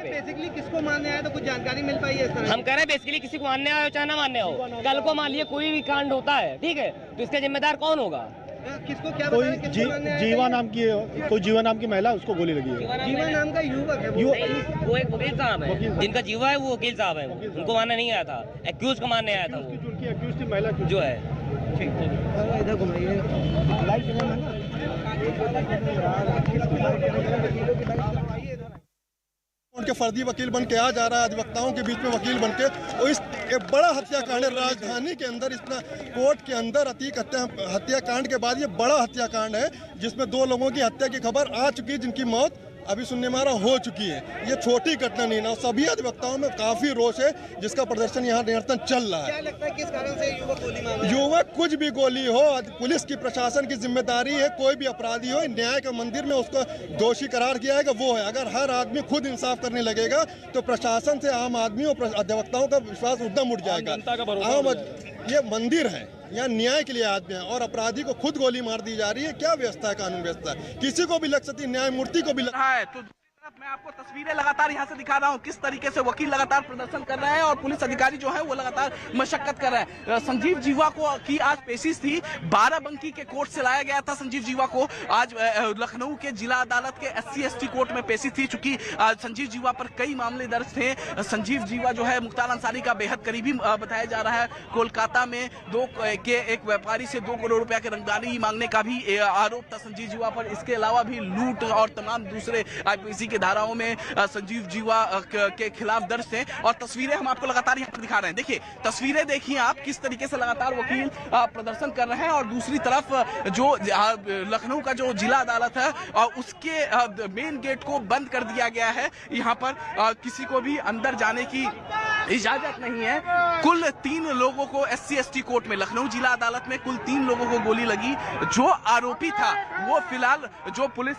पे। बेसिकली किसको मारने आया तो कुछ जानकारी मिल पाई है इस तरह? हम कह रहे हैं बेसिकली किसी को मारने आया हो चाहे ना मारने हो, कल को मान लीजिए कोई भी कांड होता है, ठीक है, तो इसका जिम्मेदार कौन होगा? किसको क्या कोई जीवा नाम की महिला, उसको गोली लगी है। जीवा नाम का युवक है वो एक वकील साहब है, जिनका जीवा है वो वकील साहब है, उनको मारने नहीं आया था, एक्यूज को मारने आया था वो जो है। इधर घुमाइए उनके फर्जी वकील बन के आ जा रहा है, अधिवक्ताओं के बीच में वकील बन के, और इस एक बड़ा हत्याकांड है राजधानी के अंदर, इतना कोर्ट के अंदर अतीक हत्याकांड के बाद ये बड़ा हत्याकांड है जिसमें 2 लोगों की हत्या की खबर आ चुकी है, जिनकी मौत अभी सुनने में आ रहा हो चुकी है। ये छोटी घटना नहीं ना, सभी अधिवक्ताओं में काफी रोष है जिसका प्रदर्शन यहाँ निरंतर चल रहा है। क्या लगता है किस कारण से युवक गोली मार रहा है? युवक कुछ भी गोली हो, पुलिस की प्रशासन की जिम्मेदारी है, कोई भी अपराधी हो न्याय के मंदिर में उसको दोषी करार किया जाएगा वो है। अगर हर आदमी खुद इंसाफ करने लगेगा तो प्रशासन से आम आदमी और अधिवक्ताओं का विश्वास उद्यम उठ जाएगा। ये मंदिर है, यहाँ न्याय के लिए आदमी है और अपराधी को खुद गोली मार दी जा रही है। क्या व्यवस्था है, कानून व्यवस्था? किसी को भी लग सकती है, न्यायमूर्ति को भी लग है। तो मैं आपको तस्वीरें लगातार यहाँ से दिखा रहा हूँ किस तरीके से वकील लगातार प्रदर्शन कर रहे हैं और पुलिस अधिकारी जो है वो लगातार मशक्कत कर रहे हैं। संजीव जीवा को की आज पेशी थी, 12 बंकी के कोर्ट से लाया गया था। संजीव जीवा को आज लखनऊ के जिला अदालत के SC/ST कोर्ट में पेशी थी। चूंकि संजीव जीवा पर कई मामले दर्ज थे। संजीव जीवा जो है मुख्तार अंसारी का बेहद करीबी बताया जा रहा है। कोलकाता में एक व्यापारी से 2 करोड़ रुपया के रंगदारी मांगने का भी आरोप था संजीव जीवा पर। इसके अलावा भी लूट और तमाम दूसरे IPC के धाराओं में संजीव जीवा के खिलाफ दर्ज थे। और तस्वीरें हम आपको लगातार यहाँ पर दिखा रहे हैं। देखिए तस्वीरें देखिए आप किस तरीके से लगातार वकील प्रदर्शन कर रहे हैं। और दूसरी तरफ जो लखनऊ का जो जिला अदालत है उसके मेन गेट को बंद कर दिया गया है। यहाँ पर किसी को भी अंदर जाने की इजाजत नहीं है। कुल 3 लोगों को SC/ST कोर्ट में, लखनऊ जिला अदालत में कुल 3 लोगों को गोली लगी। जो आरोपी था वो फिलहाल जो पुलिस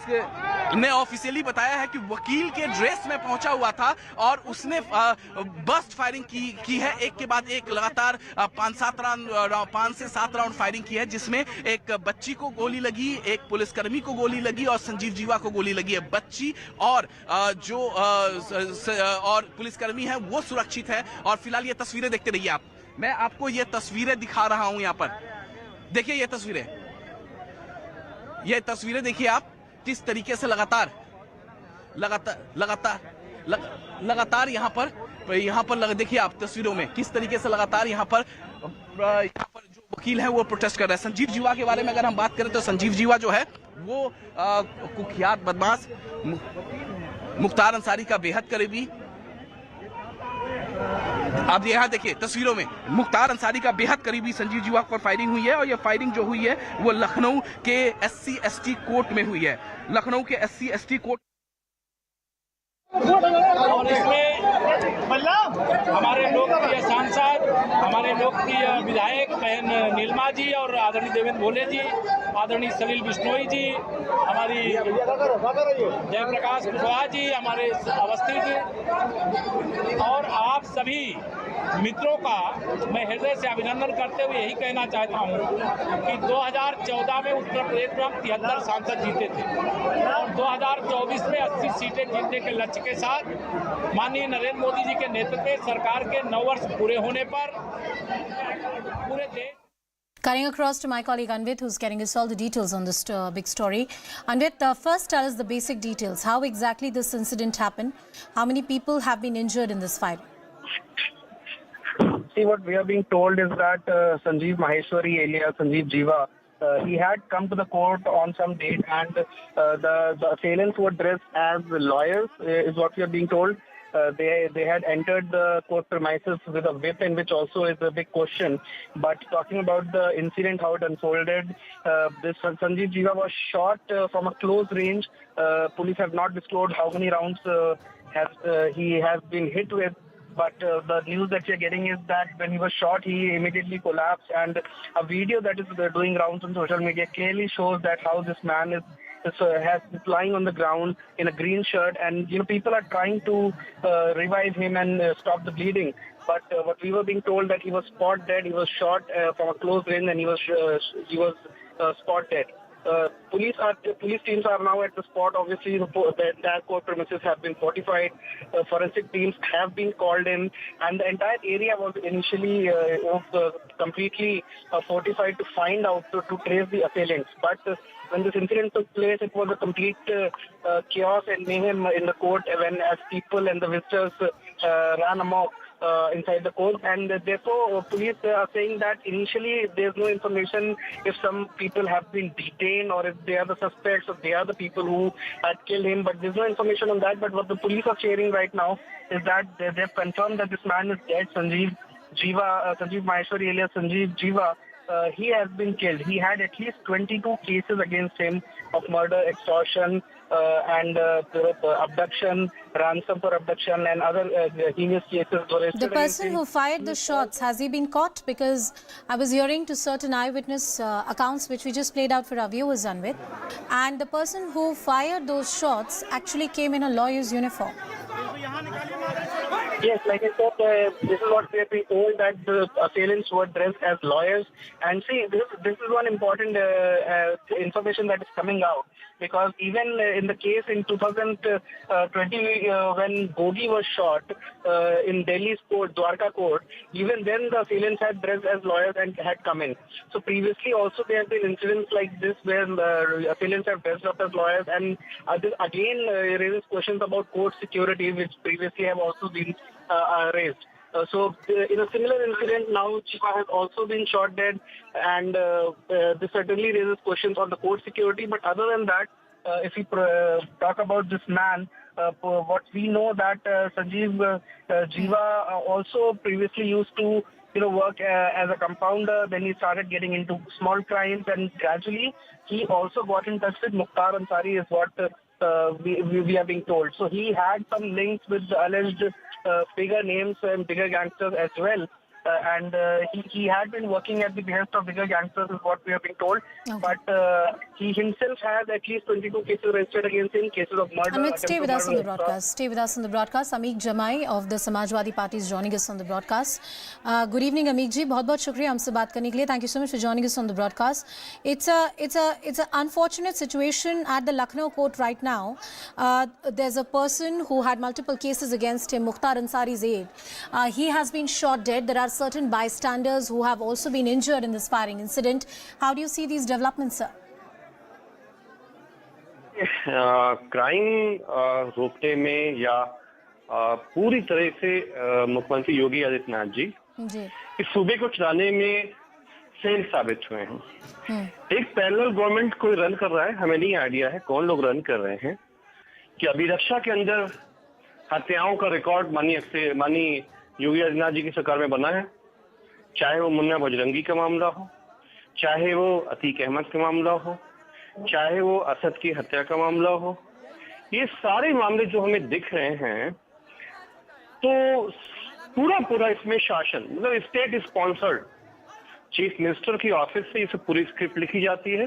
ने ऑफिशियली बताया है कि वकील के ड्रेस में पहुंचा हुआ था और उसने बस्ट फायरिंग की है। एक के बाद एक लगातार 5 से 7 राउंड फायरिंग की है, जिसमें एक बच्ची को गोली लगी, एक पुलिसकर्मी को गोली लगी और संजीव जीवा को गोली लगी है। बच्ची और जो और पुलिसकर्मी है वो सुरक्षित है। और फिलहाल ये तस्वीरें देखते रहिए आप। मैं आपको ये तस्वीरें दिखा रहा हूं यहाँ पर। देखिए ये तस्वीरें देखिए आप किस तरीके से लगातार यहाँ पर देखिए आप तस्वीरों में किस तरीके से लगातार यहाँ पर जो वकील है वो प्रोटेस्ट कर रहे हैं। संजीव जीवा के बारे में अगर हम बात करें तो संजीव जीवा जो है वो कुख्यात बदमाश मुख्तार अंसारी का बेहद करीबी। आप यहाँ देखिए तस्वीरों में मुख्तार अंसारी का बेहद करीबी संजीव जीवा पर फायरिंग हुई है। और ये फायरिंग जो हुई है वो लखनऊ के SC/ST कोर्ट में हुई है। लखनऊ के SC/ST कोर्ट और इसमें हमारे लोकप्रिय सांसद, हमारे लोकप्रिय विधायक बहन नीलमा जी और आदरणीय देवेंद्र भोले जी, आदरणीय सलील बिश्नोई जी, हमारी जयप्रकाश कुशवाहा जी, हमारे अवस्थी जी और आप सभी मित्रों का मैं हृदय से अभिनंदन करते हुए यही कहना चाहता हूं कि 2014 में उत्तर प्रदेश में हम 73 सांसद जीते थे और 2024 में 80 सीटें जीतने के लक्ष्य के साथ माननीय नरेंद्र मोदी जी के नेतृत्व में सरकार के 9 वर्ष पूरे होने पर पूरे देश। Cutting across to my colleague Anvit, who's getting us all the details on this big story. Anvit, first tell us the basic details. How exactly this incident happened? How many people have been injured in this fight? See, what we are being told is that Sanjeev Maheshwari alias Sanjeev Jiva, he had come to the court on some date and the assailants were dressed as lawyers, is what we are being told. They had entered the court premises with a whip, in which also is a big question. But talking about the incident, how it unfolded, this Sanjeev Jiva was shot from a close range. Police have not disclosed how many rounds he has been hit with. But the news that we are getting is that when he was shot, he immediately collapsed. And a video that is doing rounds on social media clearly shows that how this man is lying on the ground in a green shirt, and people are trying to revive him and stop the bleeding. But what we were being told that he was spot dead. He was shot from a close range, and he was spot dead. Police teams are now at the spot. Obviously, the entire court premises have been fortified. Forensic teams have been called in, and the entire area was initially completely fortified to find out to trace the assailants. But when this incident took place, it was a complete chaos and mayhem in the court when as people and the visitors ran amok inside the court, and therefore police are saying that initially there's no information if some people have been detained or if they are the suspects or they are the people who had killed him, but there's no information on that. But what the police are sharing right now is that they've confirmed that this man is dead, Sanjeev Maheshwari alias Sanjeev Jiva. He has been killed. He had at least 22 cases against him of murder, extortion, and abduction, ransom for abduction, and other heinous cases. The person who fired the shots, has he been caught? Because I was hearing to certain eyewitness accounts which we just played out for our viewers, Anvit, and the person who fired those shots actually came in a lawyer's uniform. Yes, like I said, this is what we have been told, that the assailants were dressed as lawyers. And see, this is one important information that is coming out, because even in the case in 2020 when Bogi was shot in Delhi's court, Dwarka court, even then the assailants had dressed as lawyers and had come in. So previously also there have been incidents like this where the assailants have dressed up as lawyers, and this again raises questions about court security, which previously have also been raised. So in a similar incident now, Jiva has also been shot dead, and this certainly raises questions on the court security. But other than that, if we talk about this man, what we know that Sanjeev Jiva also previously used to work as a compounder. Then he started getting into small crimes, and gradually he also got in touch with Mukhtar Ansari, is what we are being told. So he had some links with the alleged bigger names and bigger gangsters as well. And he had been working at the behest of bigger gangsters, is what we have been told. Okay. But he himself has at least 22 cases registered against him, cases of murder. Amit, stay with us on the broadcast. Stay with us on the broadcast. Amik Jamai of the Samajwadi Party is joining us on the broadcast. Good evening, Amik ji. बहुत शुक्रिया हमसे बात करने के लिए. Thank you so much for joining us on the broadcast. It's an unfortunate situation at the Lucknow court right now. There's a person who had multiple cases against him, Mukhtar Ansari's aide. He has been shot dead. There are certain bystanders who have also been injured in this firing incident. How do you see these developments, sir? Crime रोकने में या पूरी तरह से मुख्यमंत्री योगी आदित्यनाथ जी इस सूबे को चलाने में फेल साबित हुए हैं। एक पैरेलल गवर्नमेंट कोई रन कर रहा है, हमें नहीं आइडिया है कौन लोग रन कर रहे हैं, कि अभिरक्षा के अंदर हत्याओं का रिकॉर्ड मानी योगी आदित्यनाथ जी की सरकार में बना है, चाहे वो मुन्ना बजरंगी का मामला हो, चाहे वो अतीक अहमद का मामला हो, चाहे वो असद की हत्या का मामला हो। ये सारे मामले जो हमें दिख रहे हैं, तो पूरा इसमें शासन, मतलब स्टेट स्पॉन्सर्ड, चीफ मिनिस्टर की ऑफिस से इसे पूरी स्क्रिप्ट लिखी जाती है,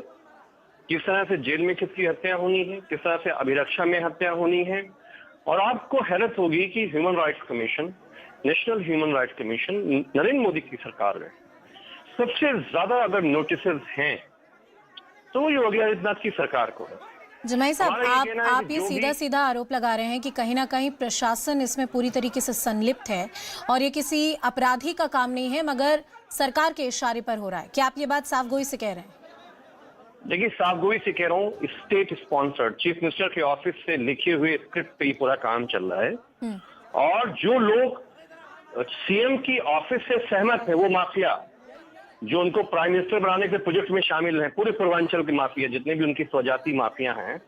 किस तरह से जेल में किसकी हत्या होनी है, किस तरह से अभिरक्षा में हत्या होनी है। और आपको हैरत होगी कि human rights commission, national human rights commission Narendra Modi की सरकार में सबसे ज्यादा अगर नोटिसेस हैं तो वो योगी आदित्यनाथ की सरकार को है। जमाई साहब, आप ये सीधा आरोप लगा रहे हैं कि कहीं ना कहीं प्रशासन इसमें पूरी तरीके से संलिप्त है और ये किसी अपराधी का काम नहीं है मगर सरकार के इशारे पर हो रहा है। क्या आप ये बात साफगोई से कह रहे हैं? देखिए, साफगोई से कह रहा हूँ, स्टेट स्पॉन्सर्ड चीफ मिनिस्टर के ऑफिस से लिखे हुए स्क्रिप्ट पे ही पूरा काम चल रहा है। और जो लोग सीएम की ऑफिस से सहमत है, वो माफिया जो उनको प्राइम मिनिस्टर बनाने के प्रोजेक्ट में शामिल हैं, पूरे पूर्वांचल के माफिया, जितने भी उनकी स्वजाति माफिया हैं,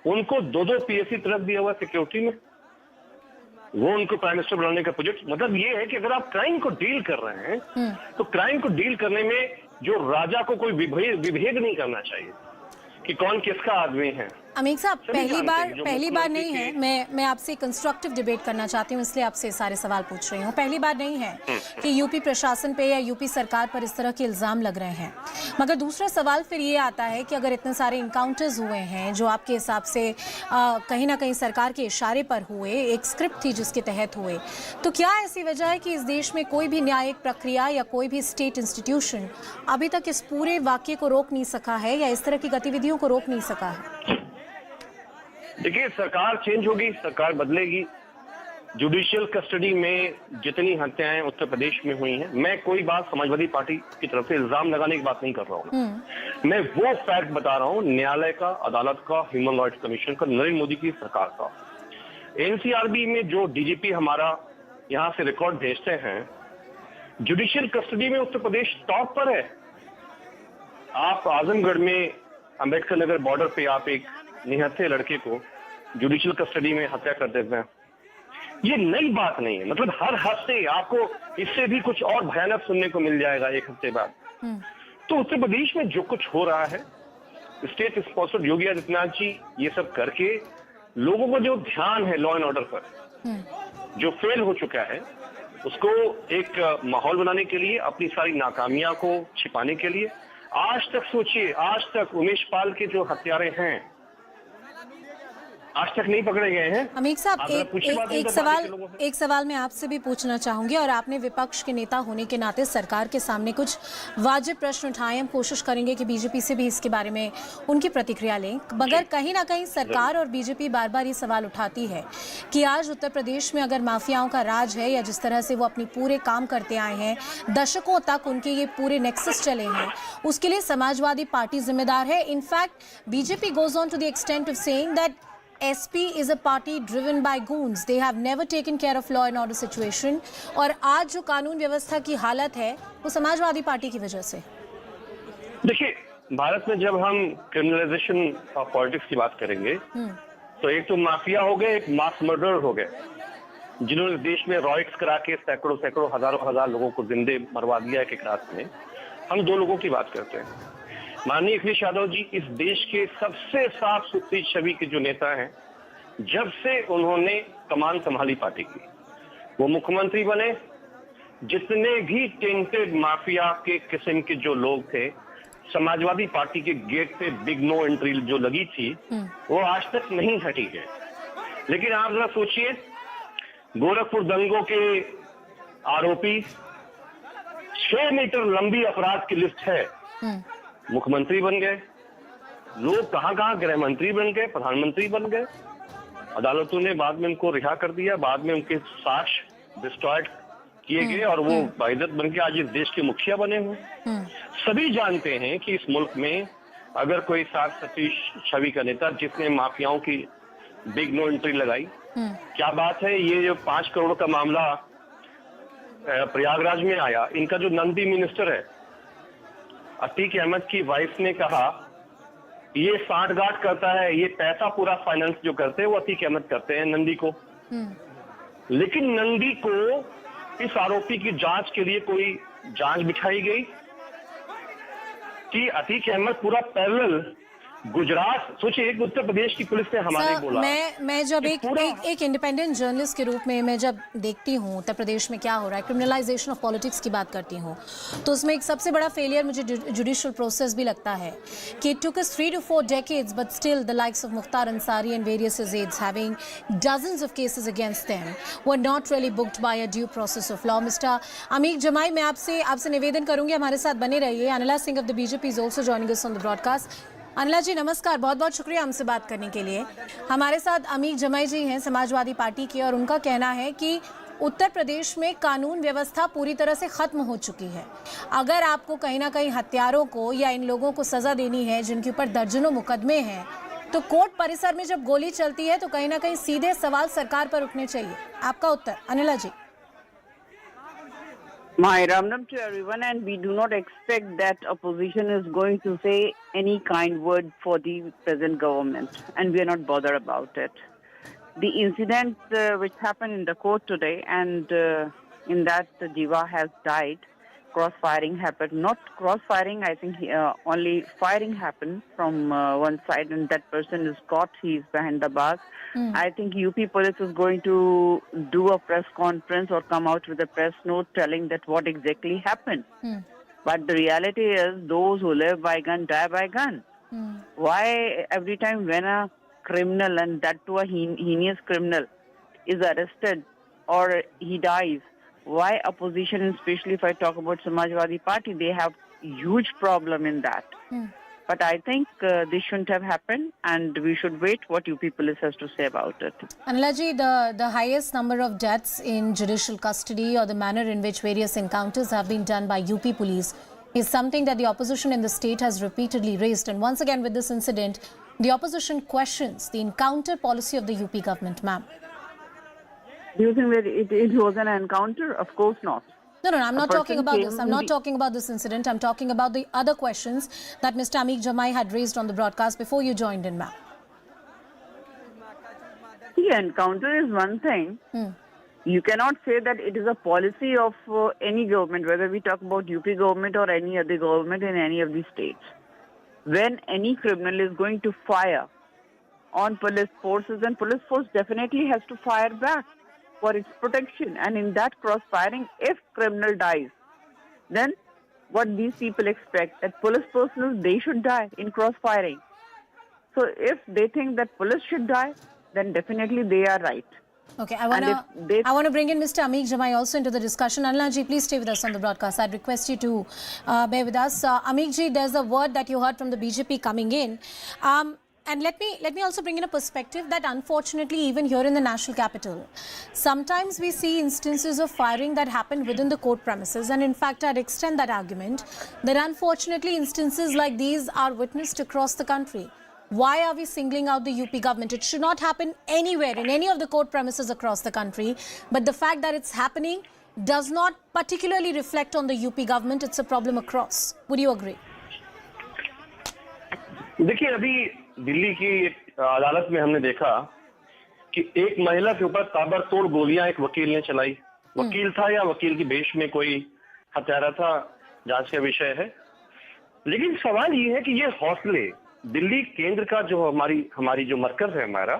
उनको 2-2 पीएससी तरफ दिया हुआ सिक्योरिटी में, वो उनको प्राइम मिनिस्टर बनाने का प्रोजेक्ट। मतलब ये है कि अगर आप क्राइम को डील कर रहे हैं तो क्राइम को डील करने में जो राजा को कोई विभेद नहीं करना चाहिए कि कौन किसका आदमी है। अमीक साहब, पहली बार नहीं है, मैं आपसे कंस्ट्रक्टिव डिबेट करना चाहती हूँ, इसलिए आपसे सारे सवाल पूछ रही हूँ। पहली बार नहीं है कि यूपी प्रशासन पे या यूपी सरकार पर इस तरह के इल्जाम लग रहे हैं। मगर दूसरा सवाल फिर ये आता है कि अगर इतने सारे इनकाउंटर्स हुए हैं जो आपके हिसाब से कहीं ना कहीं सरकार के इशारे पर हुए, एक स्क्रिप्ट थी जिसके तहत हुए, तो क्या ऐसी वजह है कि इस देश में कोई भी न्यायिक प्रक्रिया या कोई भी स्टेट इंस्टीट्यूशन अभी तक इस पूरे वाक्य को रोक नहीं सका है या इस तरह की गतिविधियों को रोक नहीं सका है? देखिए, सरकार चेंज होगी, सरकार बदलेगी। जुडिशियल कस्टडी में जितनी हत्याएं उत्तर प्रदेश में हुई हैं, मैं कोई बात समाजवादी पार्टी की तरफ से इल्जाम लगाने की बात नहीं कर रहा हूं। मैं वो फैक्ट बता रहा हूं, न्यायालय का, अदालत का, ह्यूमन राइट्स कमीशन का, नरेंद्र मोदी की सरकार का। एनसीआरबी में जो डीजीपी हमारा यहां से रिकॉर्ड भेजते हैं, जुडिशियल कस्टडी में उत्तर प्रदेश टॉप पर है। आप आजमगढ़ में अंबेडकर नगर बॉर्डर पे आप एक निहत्थे लड़के को जुडिशियल कस्टडी में हत्या कर देते हैं। ये नई बात नहीं है, मतलब हर हफ्ते आपको इससे भी कुछ और भयानक सुनने को मिल जाएगा एक हफ्ते बाद। तो उत्तर प्रदेश में जो कुछ हो रहा है, स्टेट स्पॉन्सर्ड योगी आदित्यनाथ जी ये सब करके लोगों को जो ध्यान है लॉ एंड ऑर्डर पर, जो फेल हो चुका है, उसको एक माहौल बनाने के लिए, अपनी सारी नाकामियां को छिपाने के लिए, आज तक सोचिए, आज तक उमेश पाल के जो हत्यारे हैं आज तक नहीं पकड़े गए हैं। अमीक साहब, एक सवाल मैं आपसे भी पूछना चाहूंगी, और आपने विपक्ष के नेता होने के नाते सरकार के सामने कुछ वाजिब प्रश्न उठाए। हम कोशिश करेंगे कि बीजेपी से भी इसके बारे में उनकी प्रतिक्रिया लें, मगर कहीं ना कहीं सरकार और बीजेपी बार बार ये सवाल उठाती है कि आज उत्तर प्रदेश में अगर माफियाओं का राज है, या जिस तरह से वो अपनी पूरे काम करते आए हैं, दशकों तक उनके ये पूरे नेक्सस चले हैं, उसके लिए समाजवादी पार्टी जिम्मेदार है। In fact BJP goes on to the extent of saying that SP is a party driven by goons. They have never taken care of law and order situation. और आज जो कानून व्यवस्था की हालत है वो समाजवादी पार्टी की वजह से। देखिए, भारत में जब हम क्रिमिनलाइजेशन ऑफ पॉलिटिक्स की बात करेंगे, तो एक तो माफिया हो गए, एक मास मर्डर हो गए, जिन्होंने देश में रॉयट्स करा के सैकड़ों हजार लोगों को जिंदे मरवा दिया एक रात में। हम दो लोगों की बात करते हैं। माननीय अखिलेश यादव जी इस देश के सबसे साफ सुथरी छवि के जो नेता हैं, जब से उन्होंने कमान संभाली पार्टी की, वो मुख्यमंत्री बने, जितने भी टेंटेड माफिया के किस्म के जो लोग थे, समाजवादी पार्टी के गेट पे बिग नो एंट्री जो लगी थी, वो आज तक नहीं हटी है। लेकिन आप जरा सोचिए, गोरखपुर दंगों के आरोपी 6 मीटर लंबी अपराध की लिस्ट है, मुख्यमंत्री बन गए, लोग कहां गृह मंत्री बन गए, प्रधानमंत्री बन गए, अदालतों ने बाद में उनको रिहा कर दिया, बाद में उनके साक्ष्य डिस्ट्रॉयड किए गए और वो बाइज्जत बन के आज इस देश के मुखिया बने हुए। सभी जानते हैं कि इस मुल्क में अगर कोई साफ सुथरी छवि का नेता जिसने माफियाओं की बिग नो एंट्री लगाई, क्या बात है, ये जो 5 करोड़ का मामला प्रयागराज में आया, इनका जो नंदी मिनिस्टर है अतीक अहमद की वाइफ ने कहा ये सांठगांठ करता है, ये पैसा पूरा फाइनेंस जो करते हैं वो अतीक अहमद करते हैं नंदी को। लेकिन नंदी को इस आरोपी की जांच के लिए कोई जांच बिठाई गई कि अतीक अहमद पूरा पैरेलल गुजरात, सोचिए, एक उत्तर प्रदेश की पुलिस ने हमारे बोला। मैं जब एक इंडिपेंडेंट जर्नलिस्ट के रूप में मैं जब देखती हूँ उत्तर प्रदेश में क्या हो रहा है, क्रिमिनलाइजेशन ऑफ पॉलिटिक्स की बात करती हूँ, तो उसमें एक सबसे बड़ा फेलियर मुझे जुडिशियल प्रोसेस भी लगता है कि it took us 3 to 4 decades, but still the likes of Mukhtar Ansari and various Azaids having dozens of cases against them were not really booked by a due process of law. Mr. Ameeque Jamei, मैं आपसे निवेदन करूंगी, हमारे साथ बने रहिए। Anila Singh of the BJP is also joining us on the broadcast. Anila ji नमस्कार, बहुत बहुत शुक्रिया हमसे बात करने के लिए। हमारे साथ अमीक जमाई जी हैं समाजवादी पार्टी के, और उनका कहना है कि उत्तर प्रदेश में कानून व्यवस्था पूरी तरह से खत्म हो चुकी है। अगर आपको कहीं ना कहीं हत्यारों को या इन लोगों को सजा देनी है जिनके ऊपर दर्जनों मुकदमे हैं, तो कोर्ट परिसर में जब गोली चलती है तो कहीं ना कहीं सीधे सवाल सरकार पर उठने चाहिए। आपका उत्तर अनिला जी। My Ramnam to everyone, and we do not expect that opposition is going to say any kind word for the present government, and we are not bothered about it. The incident which happened in the court today, and in that Jiva has died, cross-firing happened. Not cross-firing, I think only firing happened from one side, and that person is caught. He is behind the bars. I think UP police is going to do a press conference or come out with a press note telling that what exactly happened. But the reality is those who live by gun die by gun. Why every time when a criminal, and that to a heinous criminal, is arrested or he dies, why opposition, especially if I talk about Samajwadi Party, they have huge problem in that. But I think this shouldn't have happened, and we should wait what UP police has to say about it. Analaji, the highest number of deaths in judicial custody or the manner in which various encounters have been done by UP police is something that the opposition in the state has repeatedly raised. And once again with this incident, the opposition questions the encounter policy of the UP government, ma'am. Do you think that it was an encounter? Of course not. No, I'm not talking about this. I'm not talking about this incident. I'm talking about the other questions that Mr. Amik Jamai had raised on the broadcast before you joined in, ma'am. The encounter is one thing. You cannot say that it is a policy of any government, whether we talk about UP government or any other government in any of these states. When any criminal is going to fire on police forces, then police force definitely has to fire back for its protection. And in that cross-firing, if criminal dies, then what these people expect, that police personnel, they should die in cross-firing. So if they think that police should die, then definitely they are right. Okay, I want to bring in Mr. Amik Jamai also into the discussion. Anilji, please stay with us on the broadcast. I'd request you to bear with us. Amik ji, there's a word that you heard from the BJP coming in. And let me also bring in a perspective that unfortunately even here in the national capital, sometimes we see instances of firing that happen within the court premises, and in fact I'd extend that argument that unfortunately instances like these are witnessed across the country. Why are we singling out the UP government? It should not happen anywhere in any of the court premises across the country, but the fact that it's happening does not particularly reflect on the UP government. It's a problem across. Would you agree? देखिए अभी दिल्ली की अदालत में हमने देखा कि एक महिला के ऊपर ताबड़तोड़ गोलियां एक वकील ने चलाई। वकील था या वकील की भेष में कोई हत्यारा था, जांच का विषय है। लेकिन सवाल ये है कि ये हौसले दिल्ली केंद्र का जो हमारी जो मरकज है हमारा,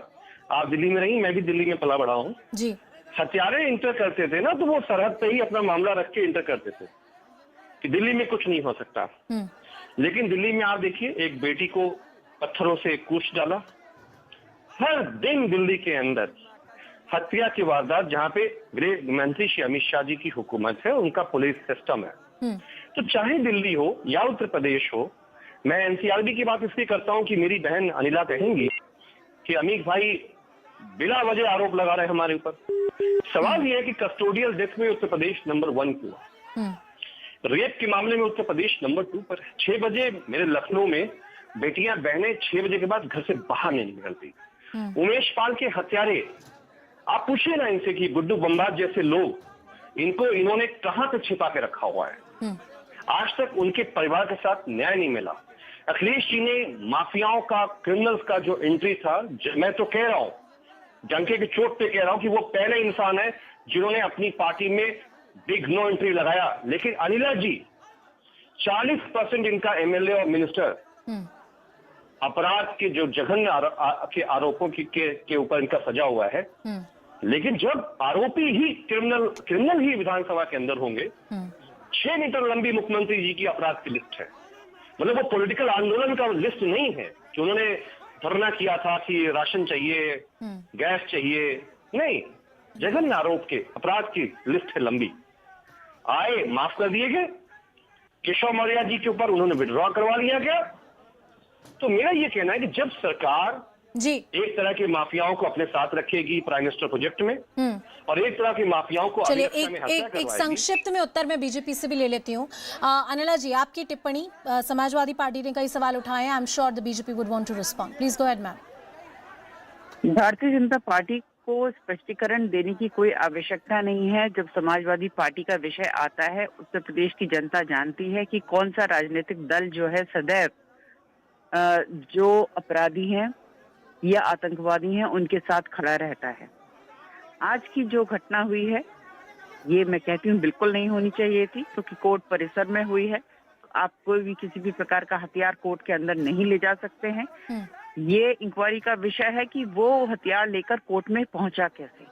आप दिल्ली में रही, मैं भी दिल्ली में पला बड़ा हूँ जी। हत्यारे इंटर करते थे ना, तो वो सरहद पे ही अपना मामला रख के इंटर करते थे कि दिल्ली में कुछ नहीं हो सकता। लेकिन दिल्ली में आप देखिए, एक बेटी को पत्थरों से कूच डाला। हर दिन दिल्ली के अंदर हत्या की वारदात, जहां पे गृह मंत्री श्री अमित शाह जी की हुकूमत है, उनका पुलिस सिस्टम है। तो चाहे दिल्ली हो या उत्तर प्रदेश हो, मैं एनसीआरबी की बात इसलिए करता हूं कि मेरी बहन अनिला कहेंगी कि अमीक भाई बिना वजह आरोप लगा रहे हमारे ऊपर। सवाल यह है कि कस्टोडियल डेथ में उत्तर प्रदेश नंबर 1 क्यों, रेप के मामले में उत्तर प्रदेश नंबर 2 पर है। 6 बजे मेरे लखनऊ में बेटियां बहनें 6 बजे के बाद घर से बाहर नहीं निकलती। उमेश पाल के हत्यारे, आप पूछिए ना इनसे कि गुड्डू बम्बाज जैसे लोग, इन्होंने कहां तक छिपा के रखा हुआ है। आज तक उनके परिवार के साथ न्याय नहीं मिला। अखिलेश जी ने माफियाओं का, क्रिमिनल्स का जो एंट्री था, मैं तो कह रहा हूं, डंके की चोट पे कह रहा हूं कि वो पहले इंसान है जिन्होंने अपनी पार्टी में बिग नो एंट्री लगाया। लेकिन अनिला जी, 40% इनका एमएलए और मिनिस्टर अपराध के जो जघन्य के आरोपों के ऊपर इनका सजा हुआ है। लेकिन जब आरोपी ही क्रिमिनल ही विधानसभा के अंदर होंगे, 6 मीटर लंबी मुख्यमंत्री जी की अपराध की लिस्ट है। मतलब वो पॉलिटिकल आंदोलन का लिस्ट नहीं है कि उन्होंने धरना किया था कि राशन चाहिए, गैस चाहिए, नहीं, जघन्य आरोप के अपराध की लिस्ट है लंबी। आए, माफ कर दिए गए, केशव मौर्य जी के ऊपर उन्होंने विड्रॉ करवा लिया गया। तो मेरा ये कहना है कि जब सरकार जी एक तरह के माफियाओं को अपने साथ रखेगी प्राइम मिनिस्टर प्रोजेक्ट में, और एक तरह के माफियाओं को चलिए एक संक्षिप्त में उत्तर में बीजेपी से भी ले लेती हूँ। अनिला जी, आपकी टिप्पणी। समाजवादी पार्टी ने कई सवाल उठाए हैं। I am sure the BJP would want to respond. Please go ahead ma'am. Bharatiya Janata party को स्पष्टीकरण देने की कोई आवश्यकता नहीं है। जब समाजवादी पार्टी का विषय आता है, उत्तर प्रदेश की जनता जानती है कि कौन सा राजनीतिक दल जो है सदैव जो अपराधी हैं या आतंकवादी हैं उनके साथ खड़ा रहता है। आज की जो घटना हुई है ये मैं कहती हूँ बिल्कुल नहीं होनी चाहिए थी, क्योंकि कोर्ट परिसर में हुई है। आप कोई भी किसी भी प्रकार का हथियार कोर्ट के अंदर नहीं ले जा सकते हैं। ये इंक्वायरी का विषय है कि वो हथियार लेकर कोर्ट में पहुंचा कैसे,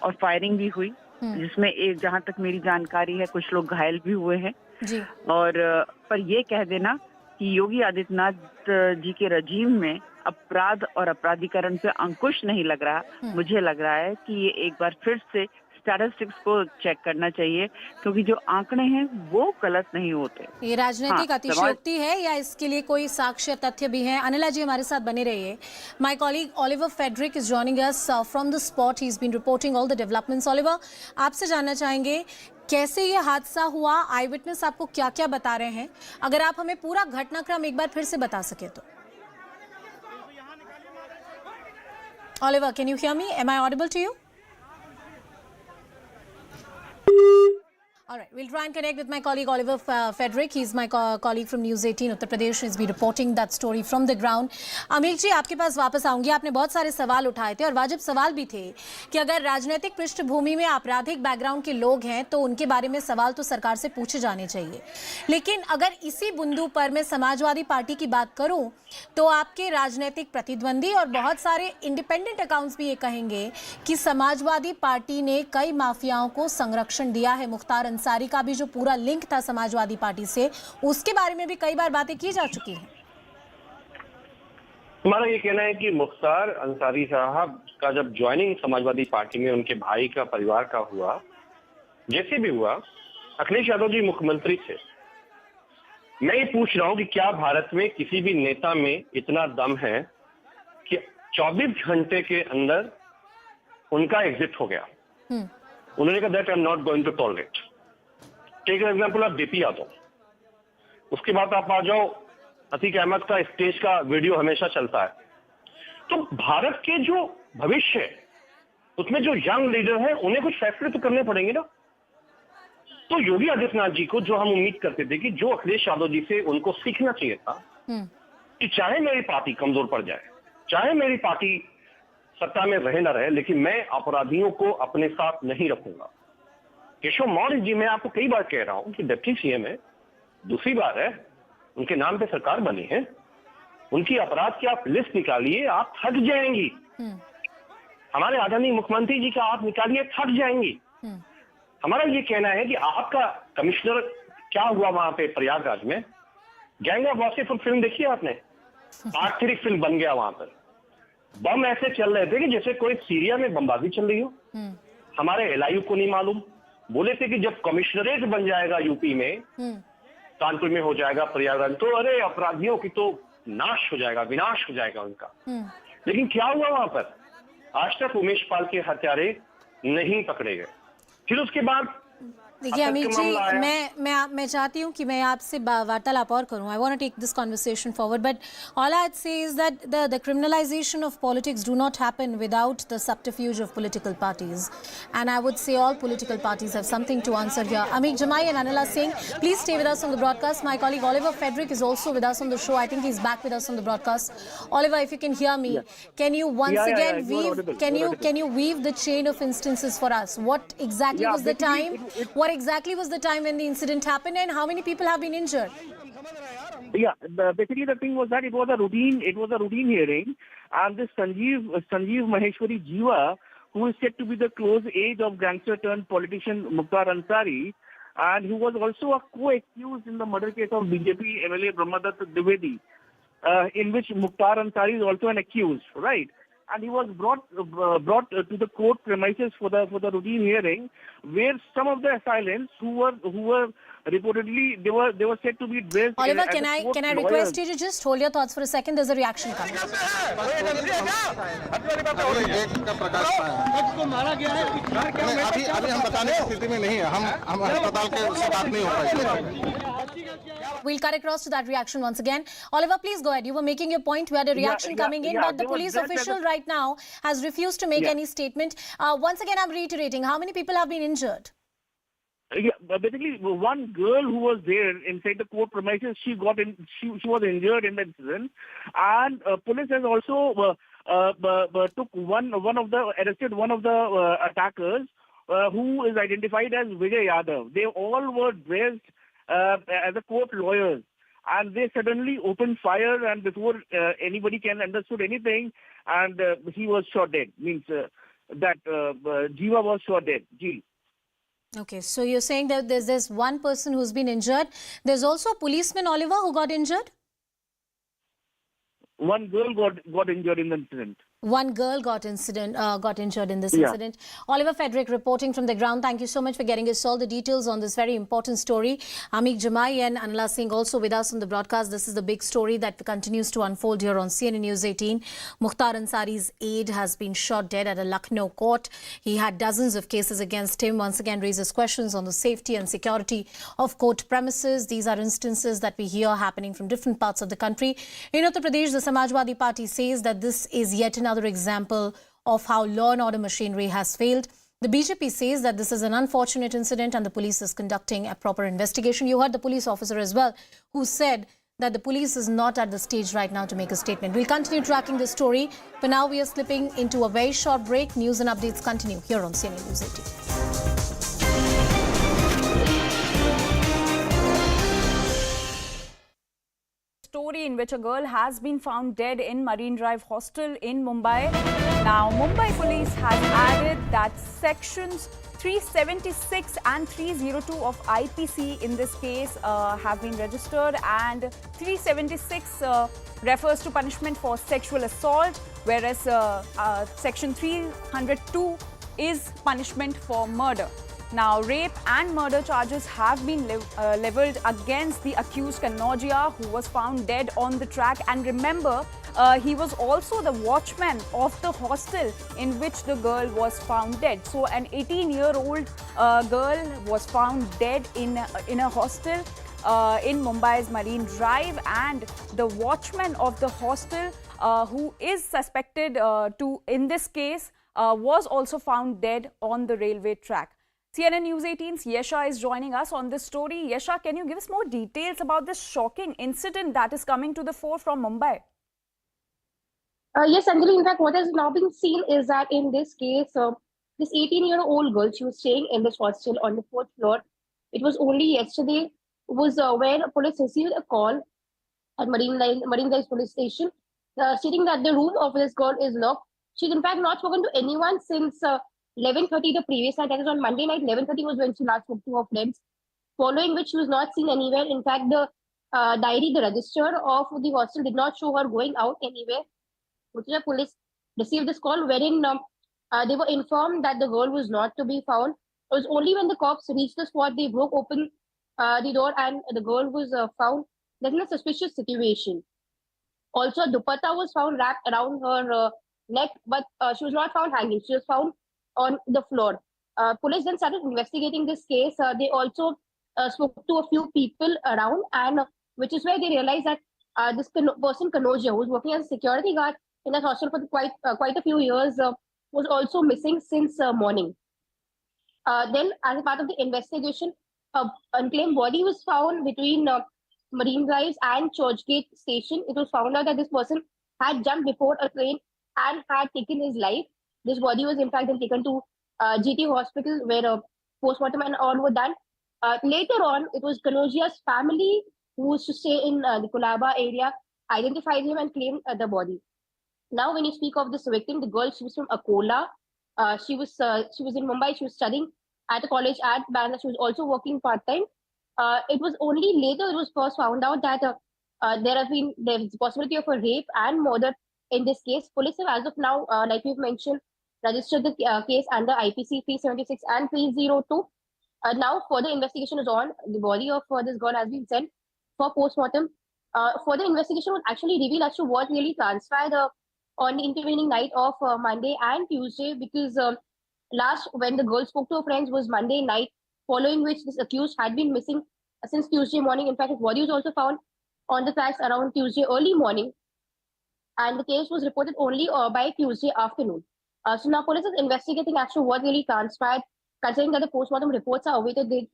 और फायरिंग भी हुई, जिसमें एक, जहां तक मेरी जानकारी है, कुछ लोग घायल भी हुए हैं। और पर ये कह देना कि योगी आदित्यनाथ जी के रजीम में अपराध और अपराधीकरण पे अंकुश नहीं लग रहा। मुझे लग रहा है कि ये एक बार फिर से स्टैटिस्टिक्स को चेक करना चाहिए, क्योंकि जो आंकड़े हैं वो गलत नहीं होते। ये राजनीतिक अतिशयोक्ति है या इसके लिए कोई साक्ष्य तथ्य भी है? अनिला जी हमारे साथ बने रहिए। My colleague Oliver Frederick is joining us from the spot. He is been reporting all the developments. Oliver, आपसे जानना चाहेंगे कैसे ये हादसा हुआ, आई विटनेस आपको क्या क्या बता रहे हैं? अगर आप हमें पूरा घटनाक्रम एक बार फिर से बता सके तो। Oliver, can you hear me? Am I audible to you? All right, we'll try and connect with my colleague Oliver Frederick. He's my colleague from News18 Uttar Pradesh. He's been reporting that story from the ground. अमीर जी, आपके पास वापस आऊंगी। आपने बहुत सारे सवाल उठाए थे और वाजिब सवाल भी थे कि अगर राजनीतिक पृष्ठभूमि में आपराधिक बैकग्राउंड के लोग हैं तो उनके बारे में सवाल तो सरकार से पूछे जाने चाहिए। लेकिन अगर इसी बिंदु पर मैं समाजवादी पार्टी की बात करूं तो आपके राजनीतिक प्रतिद्वंदी और बहुत सारे इंडिपेंडेंट अकाउंट्स भी ये कहेंगे कि समाजवादी पार्टी ने कई माफियाओं को संरक्षण दिया है। मुख्तार अंसारी का भी जो पूरा लिंक था समाजवादी पार्टी से, उसके बारे में भी कई बार बातें की जा चुकी हैं। हमारा ये कहना है कि मुख्तार अंसारी साहब का जब ज्वाइनिंग समाजवादी पार्टी में उनके भाई का, परिवार का हुआ, जैसे भी हुआ, अखिलेश यादव जी मुख्यमंत्री थे। मैं ये पूछ रहा हूं कि क्या भारत में किसी भी नेता में इतना दम है कि 24 घंटे के अंदर उनका एग्जिट हो गया? उन्होंने कहा that I am not going to tolerate. Take an example of BP Yadav. उसके बाद आप आ जाओ, अतीक अहमद का स्टेज का वीडियो हमेशा चलता है। तो भारत के जो भविष्य है उसमें जो यंग लीडर है उन्हें कुछ फैसले तो करने पड़ेंगे ना। तो योगी आदित्यनाथ जी को जो हम उम्मीद करते थे कि जो अखिलेश यादव जी से उनको सीखना चाहिए था कि चाहे मेरी पार्टी कमजोर पड़ जाए, चाहे मेरी पार्टी सत्ता में रहे ना रहे, लेकिन मैं अपराधियों को अपने साथ नहीं रखूंगा। केशव मौर्य जी, मैं आपको कई बार कह रहा हूं कि डिप्टी सीएम है, दूसरी बार है, उनके नाम पे सरकार बनी है, उनकी अपराध की आप लिस्ट निकालिए, आप थक जाएंगी। हमारे आदरणीय मुख्यमंत्री जी का आप निकालिए, थक जाएंगी। हमारा ये कहना है कि आपका कमिश्नर क्या हुआ वहां पे प्रयागराज में, गैंग ऑफ वासेपुर फिल्म देखी आपने? आखिरी फिल्म बन गया वहां पर। बम ऐसे चल रहे थे कि जैसे कोई सीरिया में बमबाजी चल रही हो। हमारे एलआईयू को नहीं मालूम, बोले थे कि जब कमिश्नरेट बन जाएगा यूपी में, कानपुर में हो जाएगा, प्रयागराज, तो अरे अपराधियों की तो नाश हो जाएगा, विनाश हो जाएगा उनका। लेकिन क्या हुआ वहां पर? आज तक उमेश पाल के हत्यारे नहीं पकड़े गए। फिर उसके बाद देखिए अमित जी, मैं चाहती हूँ कि मैं आपसे वार्तालाप और करूँ। I want to take this conversation forward, but all I say is that the criminalisation of politics do not happen without the subterfuge of political parties, and I would say all political parties have something to answer here. Amit Jamai and Anila Singh, please stay with us on the broadcast. My colleague Oliver Frederick is also with us on the show. I think he's back with us on the broadcast. Oliver, if you can hear me, can you once again weave the chain of instances for us? What exactly was the time? What exactly was the time when the incident happened, and how many people have been injured? Yeah, basically the thing was that it was a routine hearing, and this Sanjeev Maheshwari Jiva, who is said to be the close age of gangster turned politician Mukhtar Ansari, and who was also a co-accused in the murder case of BJP MLA Brahmadatta Dwivedi, in which Mukhtar Ansari is also an accused, right? And he was brought to the court premises for the routine hearing, where some of the assailants who were reportedly they were said to be dressed. Oliver, can I request you to just hold your thoughts for a second? There's a reaction coming. अभी हम बताने की स्थिति में नहीं है, हम अस्पताल के साथ नहीं हो पाएंगे। We'll cut across to that reaction once again. Oliver, please go ahead. You were making your point. We had a reaction coming in, but the police official right now has refused to make any statement. Once again, I'm reiterating, how many people have been injured? Yeah, basically one girl who was there inside the court premises, she was injured in the incident, and police has also arrested one of the attackers who is identified as Vijay Yadav. They all were dressed as a court lawyers, and they suddenly opened fire, and before anybody can understood anything, and he was shot dead. Means that Jiva was shot dead. Ji. Okay, so you're saying that there's one person who's been injured. There's also a policeman, Oliver, who got injured? One girl got injured in the incident. One girl got injured in this incident. Oliver Frederick reporting from the ground. Thank you so much for getting us all the details on this very important story. Amik Jamai and Anila Singh also with us on the broadcast. This is the big story that continues to unfold here on CNN News 18. Mukhtar Ansari's aide has been shot dead at a Lucknow court. He had dozens of cases against him. Once again raises questions on the safety and security of court premises. These are instances that we hear happening from different parts of the country. In Uttar Pradesh, the Samajwadi Party says that this is yet another example of how law and order machinery has failed. The BJP says that this is an unfortunate incident and the police is conducting a proper investigation. You heard the police officer as well, who said that the police is not at the stage right now to make a statement. We'll continue tracking this story. For now, we are slipping into a very short break. News and updates continue here on CNN News 18. Story in which a girl has been found dead in Marine Drive hostel in Mumbai. Now, Mumbai police has added that sections 376 and 302 of IPC in this case have been registered, and 376 refers to punishment for sexual assault, whereas section 302 is punishment for murder. Now, rape and murder charges have been leveled against the accused Kanojia, who was found dead on the track. And remember, he was also the watchman of the hostel in which the girl was found dead. So, an 18-year-old girl was found dead in a hostel in Mumbai's Marine Drive, and the watchman of the hostel, who is suspected in this case, was also found dead on the railway track. CNN News 18's Yesha is joining us on this story. Yesha, can you give us more details about this shocking incident that is coming to the fore from Mumbai? Yes, Anjali. In fact, what has now been seen is that in this case, this 18-year-old girl, she was staying in this hostel on the 4th floor. It was only yesterday was when police received a call at Marine Drive police station stating that the room of this girl is locked. She's in fact not spoken to anyone since 11:30 the previous night. That is on Monday night. 11:30 was when she last spoke to her friends. Following which she was not seen anywhere. In fact, the diary, the register of the hostel did not show her going out anywhere. Odisha police received this call wherein they were informed that the girl was not to be found. It was only when the cops reached the spot, they broke open the door and the girl was found. That's in a suspicious situation. Also, a dupatta was found wrapped around her neck, but she was not found hanging. She was found on the floor. Police then started investigating this case. They also spoke to a few people around, and which is where they realized that this person, Kanojia, who was working as a security guard in that hostel for quite a few years, was also missing since morning. Then, as a part of the investigation, an unclaimed body was found between Marine Drive and Churchgate station. It was found out that this person had jumped before a train and had taken his life. This body was in fact then taken to GT hospital where postmortem and all were done. Later on, it was Kanojia's family who used to stay in the Kolhapur area, identified him and claimed the body. Now, when you speak of this victim, the girl, she was from Akola. She was in Mumbai. She was studying at a college at Bangalore. She was also working part-time. It was only later it was first found out that there is a possibility of a rape and murder in this case. Police have, as of now, like we've mentioned, registered the case under IPC 376 and 302. Now, further investigation is on. The body of this girl has been sent for postmortem. Further investigation will actually reveal as to what really transpired on the intervening night of Monday and Tuesday, because last when the girl spoke to her friends was Monday night, following which this accused had been missing since Tuesday morning. In fact, his body was also found on the tracks around Tuesday early morning, and the case was reported only by Tuesday afternoon. So now police is investigating as to what really transpired. Considering that the postmortem reports are awaited, they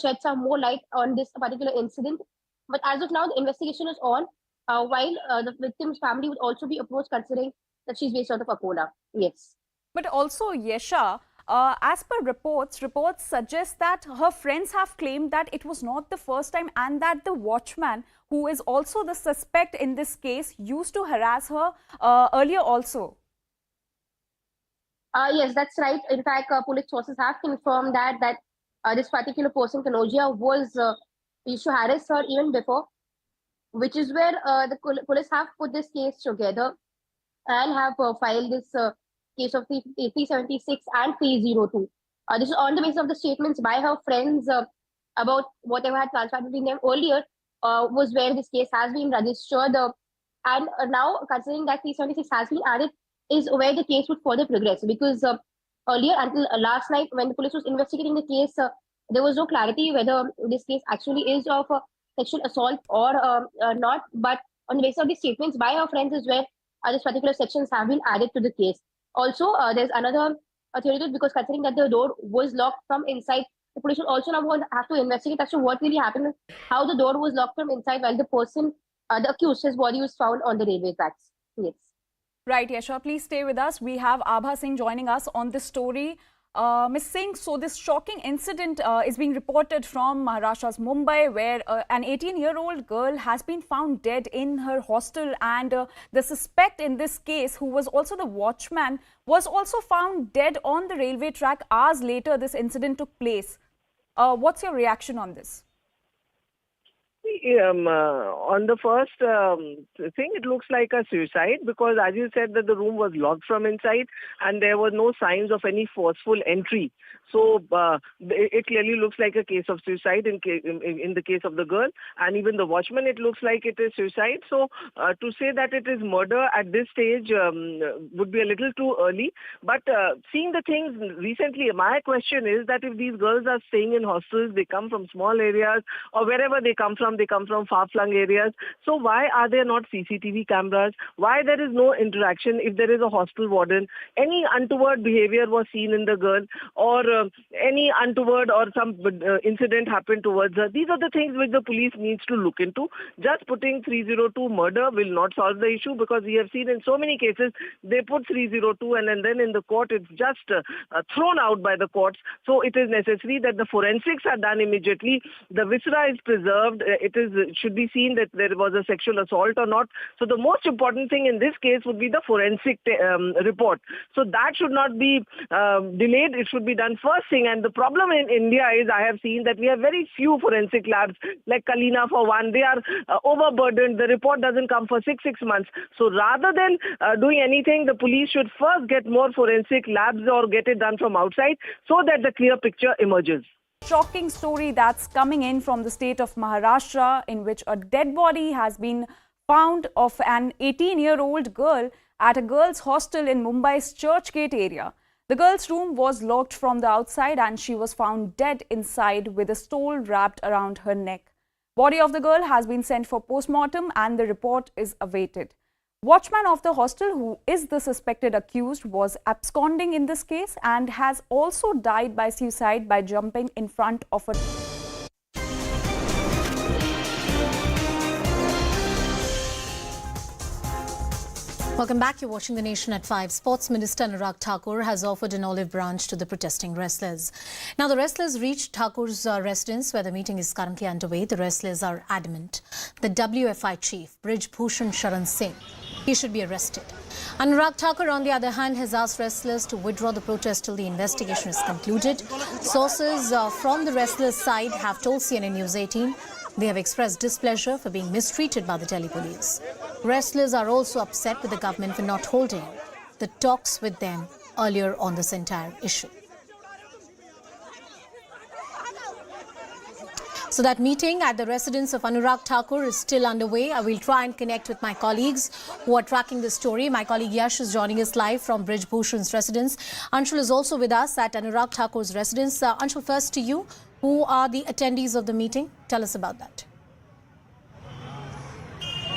shed some more light on this particular incident. But as of now, the investigation is on, while the victim's family would also be approached, considering that she's based out of Akola. Yes. But also, Yesha, As per reports suggest that her friends have claimed that it was not the first time and that the watchman, who is also the suspect in this case, used to harass her earlier also. Yes, that's right. In fact, police sources have confirmed that this particular person, Kanoja, was used to harass her even before, which is where the police have put this case together and have filed this case of 376 and 302. This is on the basis of the statements by her friends about whatever had transpired between them earlier, was where this case has been registered. And now, considering that 376 has been added, is where the case would further progress. Because earlier, until last night, when the police was investigating the case, there was no clarity whether this case actually is of sexual assault or not. But on the basis of the statements by her friends is where these particular sections have been added to the case. Also, there's another theory to it, because considering that the door was locked from inside, the police will also now have to investigate as to what really happened, how the door was locked from inside while the person, the accused, his body was found on the railway tracks. Yes. Right, Yasha, please stay with us. We have Abha Singh joining us on this story. Ms. Singh, so this shocking incident is being reported from Maharashtra's Mumbai, where an 18-year-old girl has been found dead in her hostel, and the suspect in this case, who was also the watchman, was also found dead on the railway track hours later this incident took place. What's your reaction on this? On the first thing, it looks like a suicide, because as you said that the room was locked from inside and there were no signs of any forceful entry. So it clearly looks like a case of suicide in the case of the girl, and even the watchman, it looks like it is suicide. So to say that it is murder at this stage would be a little too early. But seeing the things recently, my question is that if these girls are staying in hostels, they come from small areas, or wherever they come from far-flung areas. So why are there not CCTV cameras? Why there is no interaction if there is a hostel warden? Any untoward behavior was seen in the girl, or any untoward or some incident happened towards her. These are the things which the police needs to look into. Just putting 302 murder will not solve the issue, because we have seen in so many cases they put 302 and then in the court it's just thrown out by the courts. So it is necessary that the forensics are done immediately. The viscera is preserved. It should be seen that there was a sexual assault or not. So the most important thing in this case would be the forensic report. So that should not be delayed. It should be done first thing. And the problem in India is, I have seen that we have very few forensic labs, like Kalina for one. They are overburdened. The report doesn't come for six months. So rather than doing anything, the police should first get more forensic labs or get it done from outside, so that the clear picture emerges. Shocking story that's coming in from the state of Maharashtra, in which a dead body has been found of an 18-year-old girl at a girls' hostel in Mumbai's Churchgate area. The girl's room was locked from the outside and she was found dead inside with a stole wrapped around her neck. Body of the girl has been sent for post-mortem and the report is awaited. Watchman of the hostel, who is the suspected accused, was absconding in this case and has also died by suicide by jumping in front of a... Welcome back. You're watching The Nation at 5. Sports Minister Anurag Thakur has offered an olive branch to the protesting wrestlers. Now, the wrestlers reached Thakur's residence, where the meeting is currently underway. The wrestlers are adamant the WFI chief, Brij Bhushan Sharan Singh, he should be arrested. Anurag Thakur, on the other hand, has asked wrestlers to withdraw the protest till the investigation is concluded. Sources from the wrestlers' side have told CNN News 18 they have expressed displeasure for being mistreated by the Delhi police. Wrestlers are also upset with the government for not holding the talks with them earlier on this entire issue. So that meeting at the residence of Anurag Thakur is still underway. I will try and connect with my colleagues who are tracking the story. My colleague Yash is joining us live from Brij Bhushan's residence. Anshul is also with us at Anurag Thakur's residence. Anshul, first to you. Who are the attendees of the meeting? Tell us about that.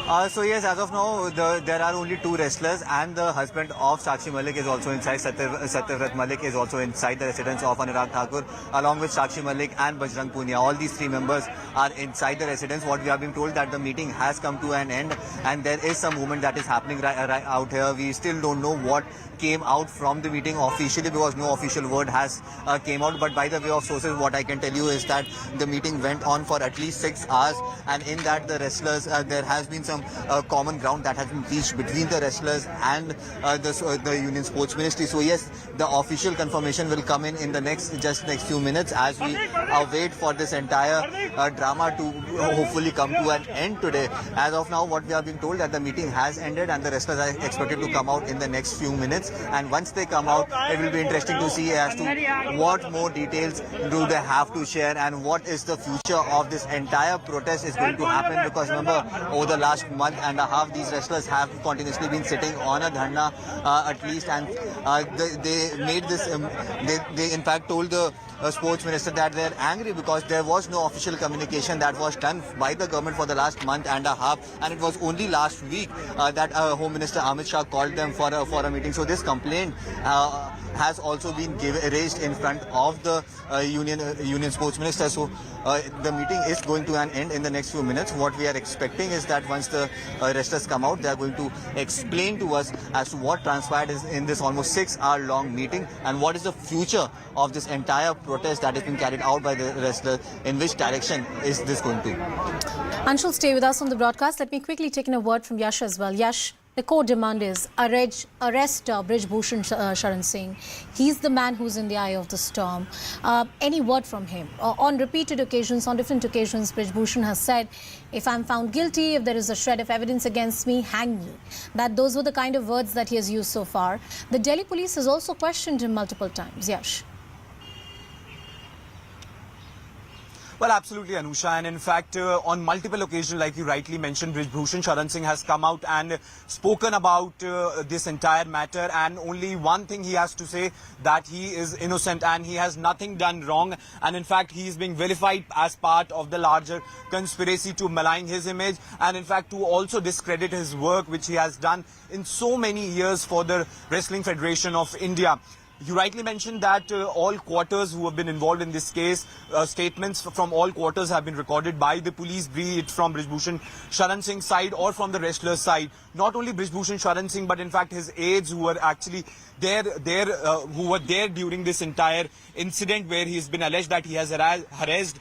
So yes, as of now, there are only 2 wrestlers, and the husband of Sakshi Malik is also inside. Satyavrat Malik is also inside the residence of Anurag Thakur, along with Sakshi Malik and Bajrang Punia. All these 3 members are inside the residence. What we have been told that the meeting has come to an end, and there is some movement that is happening right out here. We still don't know what came out from the meeting officially, because no official word has came out. But by the way of sources, what I can tell you is that the meeting went on for at least 6 hours, and in that the wrestlers, there has been some common ground that has been reached between the wrestlers and the Union Sports Ministry. So yes, the official confirmation will come in the next few minutes, as we await for this entire drama to hopefully come to an end today. As of now, what we have been told that the meeting has ended, and the wrestlers are expected to come out in the next few minutes. And once they come out, it will be interesting to see as to what more details do they have to share, and what is the future of this entire protest is going to happen. Because remember, over the last month and a half, these wrestlers have continuously been sitting on a dharna at least, and they made this, they in fact told the sports minister that they're angry because there was no official communication that was done by the government for the last month and a half, and it was only last week that Home Minister Amit Shah called them for a meeting. So this complaint has also been raised in front of the Union Sports Minister. So the meeting is going to an end in the next few minutes. What we are expecting is that once the wrestlers come out, they are going to explain to us as to what transpired in this almost 6-hour-long meeting, and what is the future of this entire protest that has been carried out by the wrestlers. In which direction is this going to? Anshul, stay with us on the broadcast. Let me quickly take in a word from Yash as well. Yash, the core demand is arrest Brij Bhushan Sharan Singh. He's the man who's in the eye of the storm. Any word from him? On repeated occasions, on different occasions, Brij Bhushan has said, if I'm found guilty, if there is a shred of evidence against me, hang me. Those were the kind of words that he has used so far. The Delhi police has also questioned him multiple times. Yash. Well, absolutely, Anusha. And in fact, on multiple occasions, like you rightly mentioned, Brij Bhushan Sharan Singh has come out and spoken about this entire matter. And only one thing he has to say, that he is innocent and he has nothing done wrong. And in fact, he is being vilified as part of the larger conspiracy to malign his image. And in fact, to also discredit his work, which he has done in so many years for the Wrestling Federation of India. You rightly mentioned that all quarters who have been involved in this case, statements from all quarters have been recorded by the police, be it from Brij Bhushan Sharan Singh's side or from the wrestler's side. Not only Brij Bhushan Sharan Singh, but in fact his aides who were actually who were there during this entire incident where he has been alleged that he has harassed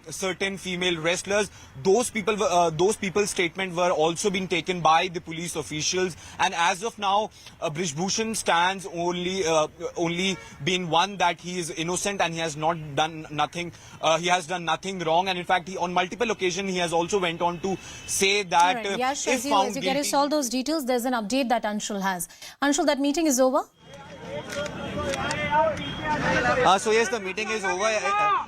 certain female wrestlers. Those people's statements were also being taken by the police officials. And as of now, Brij Bhushan stands only been one that he is innocent and he has not done nothing. He has done nothing wrong. And in fact, on multiple occasions, he has also went on to say that right. Yash, as you get us all those details, there's an update that Anshul has. Anshul, that meeting is over? So yes, the meeting is over.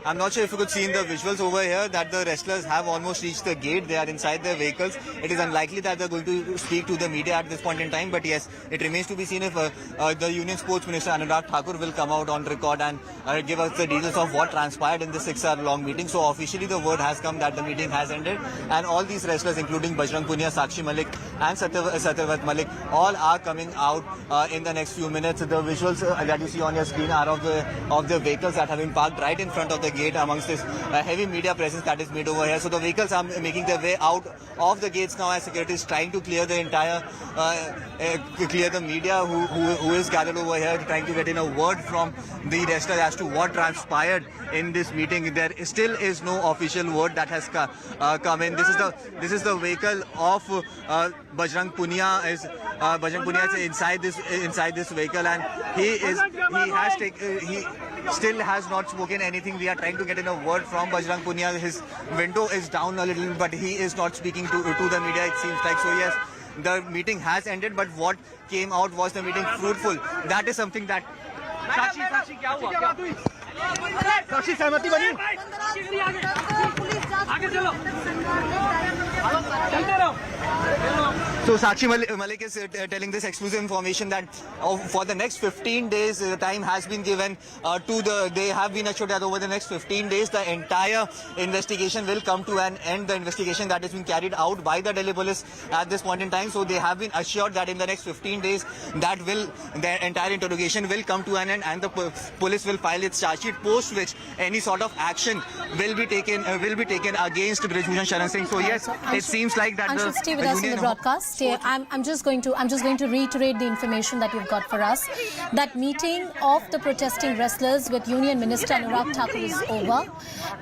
I'm not sure if you could see in the visuals over here that the wrestlers have almost reached the gate. They are inside their vehicles. It is unlikely that they're going to speak to the media at this point in time. But yes, it remains to be seen if the Union Sports Minister Anurag Thakur will come out on record and give us the details of what transpired in the 6-hour-long meeting. So officially the word has come that the meeting has ended, and all these wrestlers, including Bajrang Punia, Sakshi Malik and Satyavrat Malik, all are coming out in the next few minutes. The visuals that you see on your screen are of the vehicles that have been parked right in front of the gate amongst this heavy media presence that is made over here. So the vehicles are making their way out of the gates now as security is trying to clear the entire clear the media who is gathered over here, trying to get in a word from the wrestlers as to what transpired in this meeting. There still is no official word that has come in. This is the vehicle of Bajrang Punia. Bajrang Punia is inside this vehicle, and he still has not spoken anything. We are trying to get in a word from Bajrang Punia. His window is down a little, but he is not speaking to the media, it seems like. So yes, the meeting has ended, but what came out was the meeting fruitful. That is something that साक्षी क्या हुआ? साक्षी सहमति बनी? So Sakshi Malik is telling this exclusive information that for the next 15 days time has been given they have been assured that over the next 15 days the entire investigation will come to an end, the investigation that has been carried out by the Delhi police at this point in time. So they have been assured that in the next 15 days the entire interrogation will come to an end and the police will file its charge sheet, post which any sort of action will be taken against Brij Bhushan Sharan Singh. So yes, it seems like that Anshul, stay with us in the broadcast. I'm just going to reiterate the information that you've got for us. That meeting of the protesting wrestlers with Union Minister Anurag Thakur is over,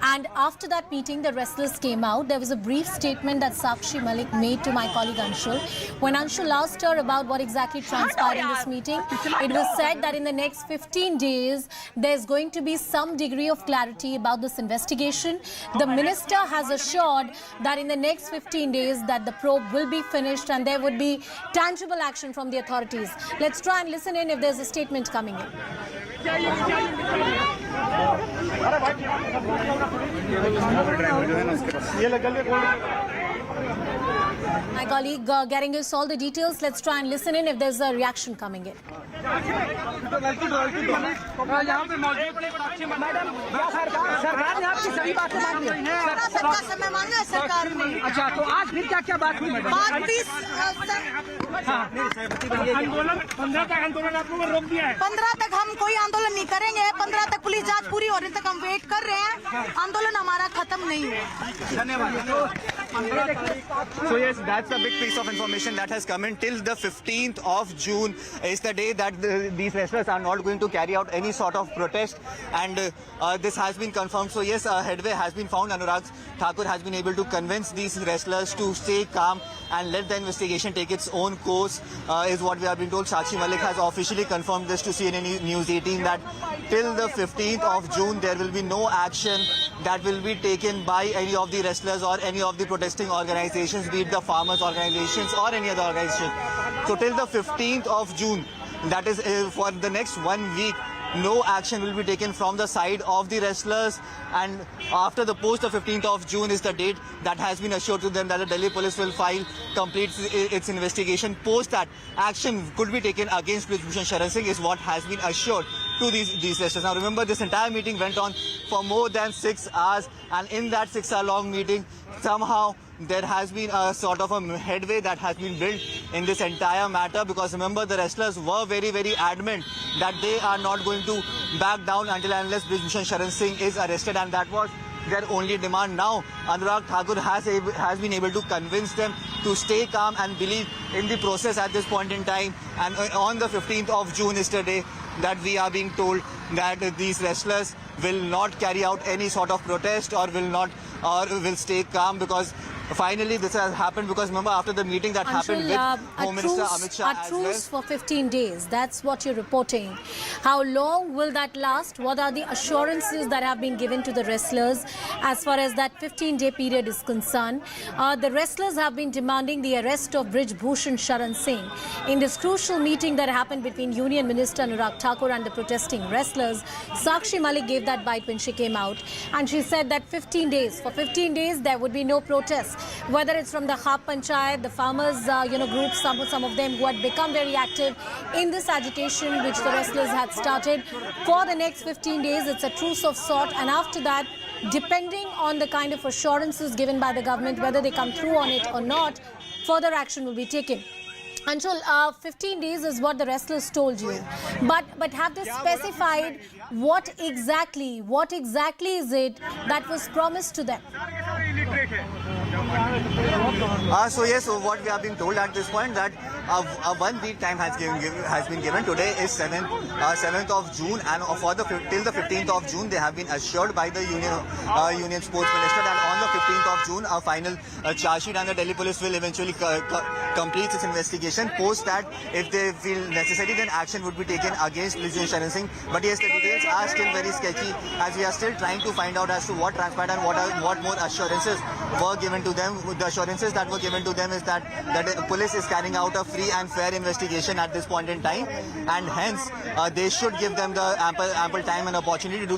and after that meeting the wrestlers came out. There was a brief statement that Sakshi Malik made to my colleague Anshul. When Anshul asked her about what exactly transpired in this meeting, it was said that in the next 15 days there's going to be some degree of clarity about this investigation. The minister has assured that in the next 15 days that the probe will be finished and there would be tangible action from the authorities. Let's try and listen in if there's a statement coming in. My colleague getting us all the details. Let's try and listen in if there's a reaction coming in. सरकार ने आपकी सभी बातें मान ली समय मांगा है सरकार ने अच्छा तो आज फिर क्या बात हुई आंदोलन 15 तक आंदोलन आप लोगों ने रोक दिया है 15 तक हम कोई आंदोलन नहीं करेंगे 15 तक पुलिस जांच पूरी होने तक हम वेट कर रहे हैं आंदोलन हमारा खत्म नहीं हुआ धन्यवाद So yes, that's a big piece of information that has come in. Till the 15th of June is the day that these wrestlers are not going to carry out any sort of protest, and this has been confirmed. So yes, a headway has been found. Anurag Thakur has been able to convince these wrestlers to stay calm and let the investigation take its own course, is what we have been told. Sakshi Malik has officially confirmed this to CNN News 18 that till the 15th of June there will be no action that will be taken by any of the wrestlers or any of the protesting organizations, be it the farmers organizations or any other organization. So till the 15th of June, that is for the next 1 week, no action will be taken from the side of the wrestlers, and after the post of 15th of June is the date that has been assured to them that the Delhi police will complete its investigation. Post that, action could be taken against Brij Bhushan Sharan Singh is what has been assured to these wrestlers. Now remember, this entire meeting went on for more than 6 hours, and in that 6-hour long meeting, somehow there has been a sort of a headway that has been built in this entire matter, because remember, the wrestlers were very, very adamant that they are not going to back down until and unless Brij Bhushan Sharan Singh is arrested, and that was their only demand. Now Anurag Thakur has been able to convince them to stay calm and believe in the process at this point in time, and on the 15th of June is the day that we are being told that these wrestlers will not carry out any sort of protest or will stay calm, because finally this has happened. Because remember, after the meeting that happened with Home Minister Amit Shah as well. A truce for 15 days, that's what you're reporting. How long will that last? What are the assurances that have been given to the wrestlers as far as that 15-day period is concerned? The wrestlers have been demanding the arrest of Brij Bhushan Sharan Singh. In this crucial meeting that happened between Union Minister Anurag Thakur and the protesting wrestlers, Sakshi Malik gave that bite when she came out, and she said that 15 days, for 15 days there would be no protest. Whether it's from the Khap Panchayat, the farmers, groups, some of them who had become very active in this agitation which the wrestlers had started. For the next 15 days, it's a truce of sort, and after that, depending on the kind of assurances given by the government, whether they come through on it or not, further action will be taken. Anshul, 15 days is what the wrestlers told you, but have they specified what exactly is it that was promised to them? So yes, so what we have been told at this point, that a 1 week time has been given. Today is 7th of June, and till the 15th of June, they have been assured by the Union Sports Minister that on the 15th of June, a final charge sheet and the Delhi police will eventually complete its investigation. Post that, if they feel necessary, then action would be taken against Brij Bhushan Sharan Singh. But yes, the details details are still very sketchy, as we are still trying to find out as to what transpired and what more assurances were given to them. The assurances that were given to them is that the police is carrying out a free and fair investigation at this point in time, and hence they should give them the ample time and opportunity to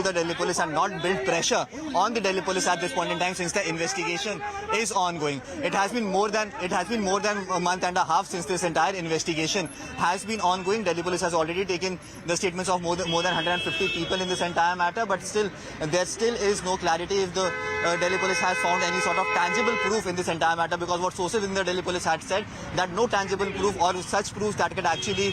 the Delhi police and not build pressure on the Delhi police at this point in time, since the investigation is ongoing. It has been more than a month and a half since this entire investigation has been ongoing. Delhi police has already taken the statements of more than 150 people in this entire matter, but there still is no clarity if the Delhi police has found any sort of tangible proof in this entire matter, because what sources in the Delhi police had said that no tangible proof or such proof that could actually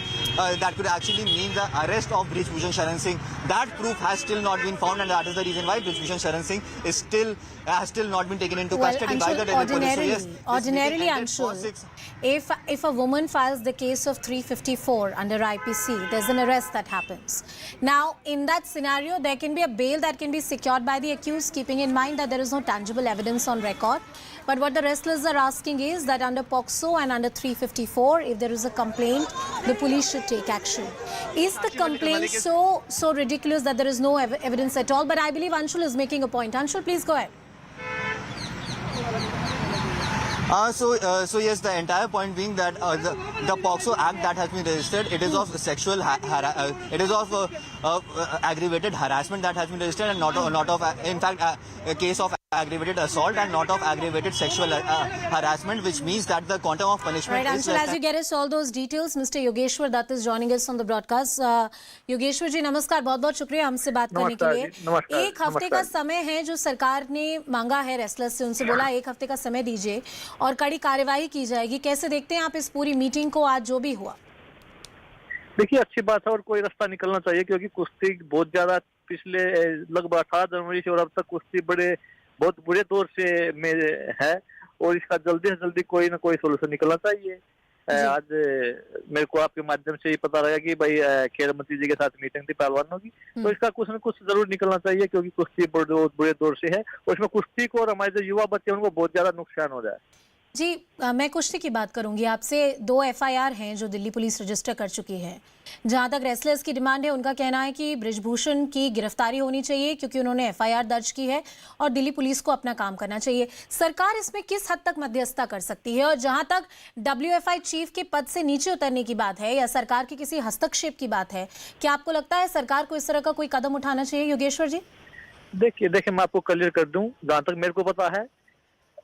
mean the arrest of Brij Bhushan Sharan Singh, that proof has still not been found, and that is the reason why Brij Bhushan Sharan Singh has still not been taken into custody by the Delhi police. So yes, ordinarily, Anshul, if a woman files the case of 354 under IPC, there's an arrest that happens. Now, in that scenario, there can be a bail that can be secured by the accused, keeping in mind that there is no tangible evidence on record. But what the wrestlers are asking is that under POCSO and under 354, if there is a complaint, the police should take action. Is the complaint so ridiculous that there is no evidence at all? But I believe Anshul is making a point. Anshul, please go ahead. So yes, the entire point being that the POCSO Act that has been registered, it is of sexual aggravated harassment that has been registered, and not of in fact a case of aggravated assault and not of aggravated sexual harassment, which means that the quantum of punishment right, is Anshul, as you get us all those details, Mr. Yogeshwar Dutt is joining us on the broadcast. Yogeshwar जी नमस्कार, बहुत बहुत शुक्रिया हमसे बात करने के लिए। एक हफ्ते का समय है जो सरकार ने मांगा है रेसलर्स से, उनसे बोला 1 हफ्ते का समय दीजिए और कड़ी कार्यवाही की जाएगी। कैसे देखते हैं आप इस पूरी मीटिंग को, आज जो भी हुआ? देखिए, अच्छी बात है और कोई रास्ता निकलना चाहिए, क्योंकि कुश्ती बहुत ज्यादा पिछले लगभग 18 जनवरी से और अब तक कुश्ती बहुत बुरे दौर से में है, और इसका जल्दी से जल्दी कोई ना कोई सोल्यूशन निकलना चाहिए। आज मेरे को आपके माध्यम से ही पता लगा कि भाई खेल मंत्री जी के साथ मीटिंग थी पहलवानों की, तो इसका कुछ न कुछ जरूर निकलना चाहिए, क्योंकि कुश्ती बहुत बुरे दौर से है और इसमें कुश्ती को और हमारे जो युवा बच्चे हैं उनको बहुत ज्यादा नुकसान हो रहा है। जी, मैं कुश्ती की बात करूंगी आपसे। 2 FIR हैं जो दिल्ली पुलिस रजिस्टर कर चुकी है। जहां तक रेसलर्स की डिमांड है, उनका कहना है कि ब्रिजभूषण की गिरफ्तारी होनी चाहिए क्योंकि उन्होंने FIR दर्ज की है, और दिल्ली पुलिस को अपना काम करना चाहिए। सरकार इसमें किस हद तक मध्यस्थता कर सकती है? और जहां तक WFI चीफ के पद से नीचे उतरने की बात है या सरकार के किसी हस्तक्षेप की बात है, क्या आपको लगता है सरकार को इस तरह का कोई कदम उठाना चाहिए, योगेश्वर जी? देखिए मैं आपको क्लियर कर दूं, जहाँ तक मेरे को पता है,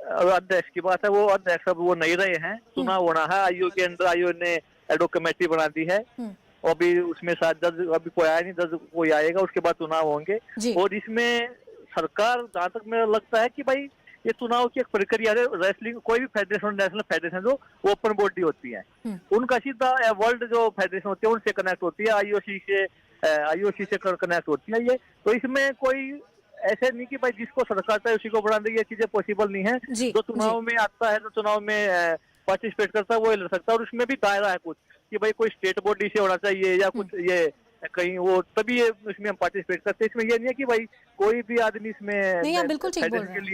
अध्यक्ष की बात है, वो अध्यक्ष अब वो नहीं रहे हैं, चुनाव होना है। आयोग के अंदर आयोग ने एडो कमेटी बना दी है, और अभी उसमें शायद जज अभी कोई आया नहीं, जज कोई आएगा, उसके बाद चुनाव होंगे। और इसमें सरकार, जहाँ तक मेरा लगता है कि भाई ये चुनाव की एक प्रक्रिया है। रेसलिंग कोई भी फेडरेशन, नेशनल फेडरेशन जो ओपन बॉडी होती है, उनका सीधा वर्ल्ड जो फेडरेशन होती है उनसे कनेक्ट होती है, IOC से कनेक्ट होती है ये। तो इसमें कोई ऐसे नहीं कि भाई जिसको सरकार चाहे उसी को बढ़ा दे, ये चीजें पॉसिबल नहीं है। जो चुनाव में आता है, जो चुनाव में पार्टिसिपेट करता है, वो लड़ सकता है, और उसमें भी दायरा है कुछ कि भाई कोई स्टेट बॉडी से होना चाहिए या कुछ ये कहीं वो, तभी ये इसमें हम पार्टिसिपेट करते हैं। इसमें ये नहीं है कि भाई कोई भी आदमी इसमें बिल्कुल ठीक बोल रहे हैं, के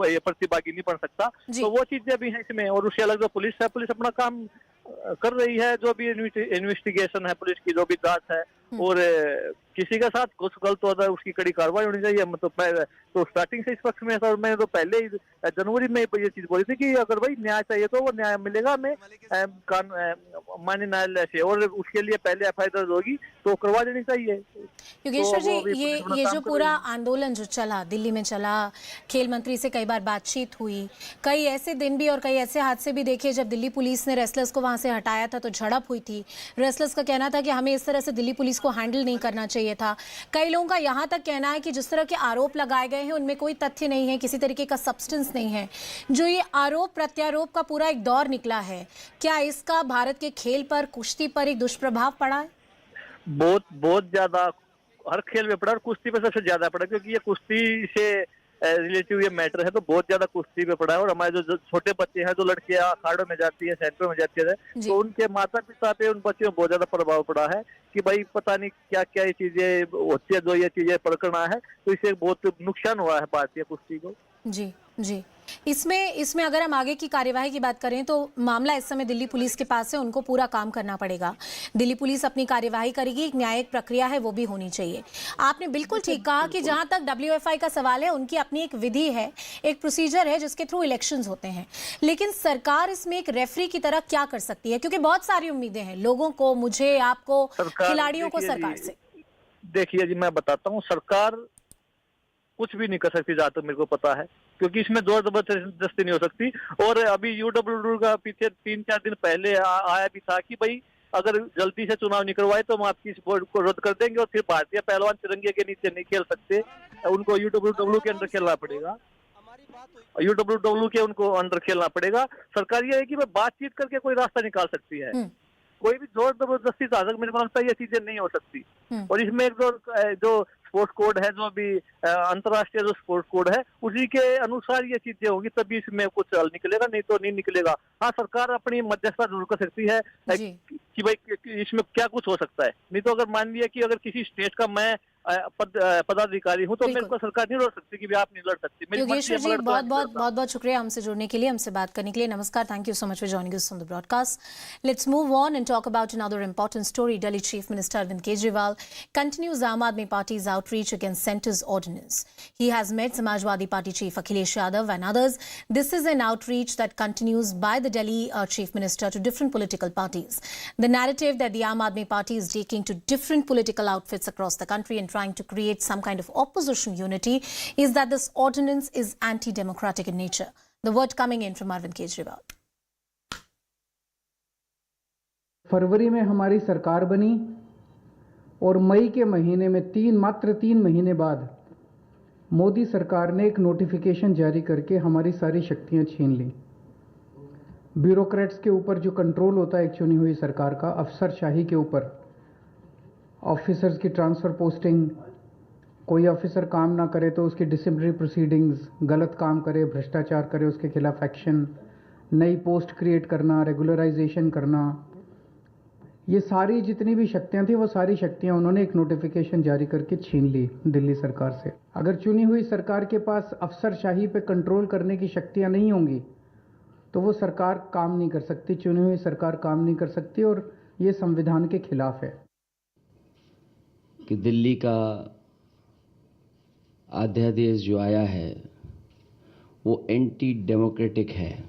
लिए प्रतिभागी नहीं बन सकता। तो वो चीजें भी हैं इसमें। और उससे अलग जो पुलिस है, पुलिस अपना काम कर रही है, जो भी इन्वेस्टिगेशन है पुलिस की, जो भी जांच है, और किसी के साथ कुछ गलत होता है उसकी कड़ी कार्रवाई होनी चाहिए। मतलब तो स्टार्टिंग से इस पक्ष में सर, मैंने तो पहले ही जनवरी में ये चीज बोली थी कि अगर भाई न्याय चाहिए तो वो न्याय मिलेगा हमें माननीय न्यायालय से, और उसके लिए पहले FIR दर्ज होगी तो करवा देनी चाहिए। योगेश्वर जी, ये जो पूरा आंदोलन जो चला, दिल्ली में चला, खेल मंत्री से कई बार बातचीत हुई, कई ऐसे दिन भी और कई ऐसे हादसे भी देखे जब दिल्ली पुलिस ने रेसलर्स को वहां से हटाया था तो झड़प हुई थी। रेसलर्स का कहना था कि हमें इस तरह से दिल्ली पुलिस को हैंडल नहीं करना चाहिए था। कई लोगों का यहाँ तक कहना है कि जिस तरह के आरोप लगाए गए हैं उनमें कोई तथ्य नहीं है, किसी तरीके का सब्सटेंस नहीं है। जो ये आरोप प्रत्यारोप का पूरा एक दौर निकला है, क्या इसका भारत के खेल पर, कुश्ती पर एक दुष्प्रभाव पड़ा है? बहुत ज्यादा, हर खेल में पड़ा, और कुश्ती पे सबसे ज्यादा पड़ा, क्योंकि ये कुश्ती से रिलेटिव ये मैटर है, तो बहुत ज्यादा कुश्ती पे पड़ा है। और हमारे जो छोटे बच्चे हैं, जो लड़कियां अखाड़ों में जाती है, सेंटरों में जाती है, तो उनके माता पिता पे, उन बच्चों में बहुत ज्यादा प्रभाव पड़ा है कि भाई पता नहीं क्या क्या ये चीजें होती है, जो ये चीजें पकड़ना है, तो इससे बहुत नुकसान हुआ है भारतीय कुश्ती को। जी जी। इसमें अगर हम आगे की कार्यवाही की बात करें तो मामला इस समय दिल्ली पुलिस के पास है, उनको पूरा काम करना पड़ेगा। दिल्ली पुलिस अपनी कार्यवाही करेगी, एक न्यायिक प्रक्रिया है वो भी होनी चाहिए। आपने बिल्कुल ठीक कहा कि जहां तक WFI का सवाल है, उनकी अपनी एक विधि है, एक प्रोसीजर है जिसके थ्रू इलेक्शंस होते हैं, लेकिन सरकार इसमें एक रेफरी की तरह क्या कर सकती है? क्योंकि बहुत सारी उम्मीदें हैं लोगों को, मुझे, आपको, खिलाड़ियों को सरकार से। देखिए जी, मैं बताता हूँ, सरकार कुछ भी नहीं कर सकती जहाँ तक मेरे को पता है, क्योंकि इसमें जोर जबरदस्ती नहीं हो सकती। और अभी UWW का पीछे 3-4 दिन पहले आया भी था कि भाई अगर जल्दी से चुनाव नहीं करवाए तो हम आपकी इस बोर्ड को रद्द कर देंगे और फिर भारतीय पहलवान तिरंगे के नीचे नहीं खेल सकते, उनको UWW के अंदर खेलना पड़ेगा, UWW के उनको अंदर खेलना पड़ेगा। सरकार ये है कि वह बातचीत करके कोई रास्ता निकाल सकती है, कोई भी जोर जबरदस्ती मेरे को लगता है ये चीजें नहीं हो सकती। और इसमें एक जो स्पोर्ट्स कोड है, जो अभी अंतर्राष्ट्रीय जो स्पोर्ट्स कोड है, उसी के अनुसार ये चीजें होगी, तभी इसमें कुछ हल निकलेगा, नहीं तो नहीं निकलेगा। हाँ, सरकार अपनी मध्यस्थता जरूर कर सकती है कि भाई इसमें क्या कुछ हो सकता है। नहीं तो अगर मान लिया कि अगर किसी स्टेट का मैं पदाधिकारी हूँ तो मेरे को सरकार नहीं रोक सकती कि भी आप नहीं लड़ सकती। योगेश्वर जी, बहुत शुक्रिया हमसे जुड़ने के लिए, हमसे बात करने के लिए। नमस्कार, thank you so much for joining us on the broadcast. Let's move on and talk about another important story. Delhi Chief Minister Arvind Kejriwal continues Aam Aadmi Party's outreach against centre's ordinance. He has met Samajwadi Party Chief Akhilesh Yadav and others. This is an outreach that continues by the Delhi Chief Minister to different political parties. The narrative that the Aam Aadmi Party is taking to different political outfits across the country and trying to create some kind of opposition unity is that this ordinance is anti-democratic in nature. The word coming in from Arvind Kejriwal. फरवरी में हमारी सरकार बनी और मई के महीने में मात्र 3 महीने बाद मोदी सरकार ने एक नोटिफिकेशन जारी करके हमारी सारी शक्तियां छीन ली। ब्यूरोक्रेट्स के ऊपर जो कंट्रोल होता है एक चुनी हुई सरकार का, अफसरशाही के ऊपर, ऑफिसर्स की ट्रांसफ़र पोस्टिंग, कोई ऑफिसर काम ना करे तो उसकी डिसिप्लिनरी प्रोसीडिंग्स, गलत काम करे, भ्रष्टाचार करे, उसके खिलाफ एक्शन, नई पोस्ट क्रिएट करना, रेगुलराइजेशन करना, ये सारी जितनी भी शक्तियां थी वो सारी शक्तियां उन्होंने एक नोटिफिकेशन जारी करके छीन ली दिल्ली सरकार से। अगर चुनी हुई सरकार के पास अफसरशाही पे कंट्रोल करने की शक्तियां नहीं होंगी तो वो सरकार काम नहीं कर सकती, चुनी हुई सरकार काम नहीं कर सकती, और ये संविधान के खिलाफ है। कि दिल्ली का अध्यादेश जो आया है वो एंटी डेमोक्रेटिक है।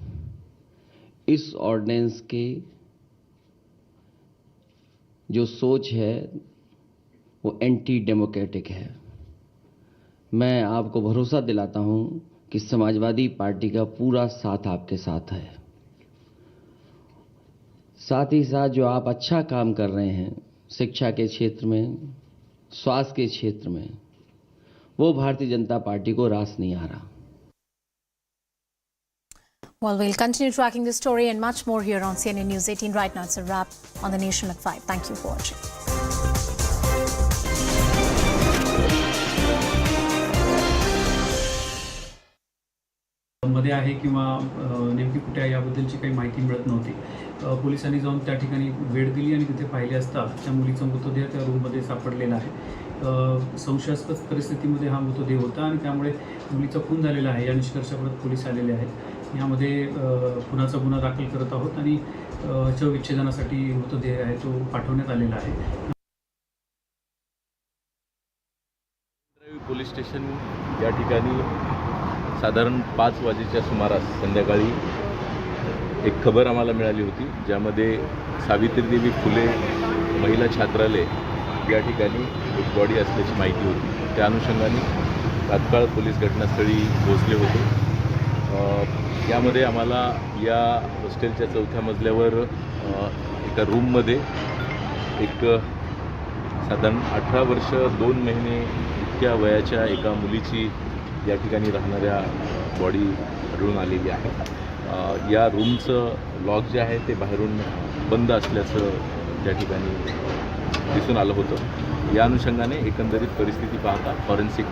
इस ऑर्डिनेंस के जो सोच है वो एंटी डेमोक्रेटिक है। मैं आपको भरोसा दिलाता हूं कि समाजवादी पार्टी का पूरा साथ आपके साथ है। साथ ही साथ जो आप अच्छा काम कर रहे हैं शिक्षा के क्षेत्र में, स्वास्थ्य के क्षेत्र में, वो भारतीय जनता पार्टी को रास नहीं आ रहा। Well, we'll continue tracking this story and much more here on CNN News 18. Right now, it's a wrap on the Nation at 5. Thank you for watching. मध्ये आहे किंवा नेमकी कुठे आहे याबद्दलची काही माहिती मिळत नव्हती. पोलिसांनी जाऊन त्या ठिकाणी वेळ दिली आणि तिथे पाहिले असता त्या मुलीचा मृतदेह त्या रूममध्ये सापडलेला आहे. संशयास्पद परिस्थितीमध्ये हा मृतदेह होता आणि त्यामुळे मुलीचा खून झालेला आहे या निष्कर्षापर्यंत पोलीस आलेले आहेत. यामध्ये खुनाचा गुन्हा दाखल करत आहोत आणि शवविच्छेदनासाठी मृतदेह आहे तो पाठवण्यात आलेला आहे. पोलीस स्टेशन या ठिकाणी साधारण 5 वाजेच्या सुमारास संध्याकाळी एक खबर आम्हाला मिळाली होती, ज्यामध्ये सावित्रीदेवी फुले महिला छात्रालय या ठिकाणी एक बॉडी असल्याची माहिती होती. त्या अनुषंगाने तात्काळ पोलीस घटनास्थळी पोहोचले होते. यामध्ये आम्हाला या हॉस्टेलच्या 4थ्या मजल्यावर एका रूममध्ये एक साधारण 18 वर्ष 2 महिने इतक्या वयाच्या एका मुलीची या ठिकाणी राहणाऱ्या बॉडी आढळून आलेली आहे. या रूमचं लॉक जे आहे ते बाहेरून बंद असल्याचं त्या ठिकाणी दिसून आलं होतं. या अनुषंगाने एकंदरीत परिस्थिती पाहता फॉरेन्सिकची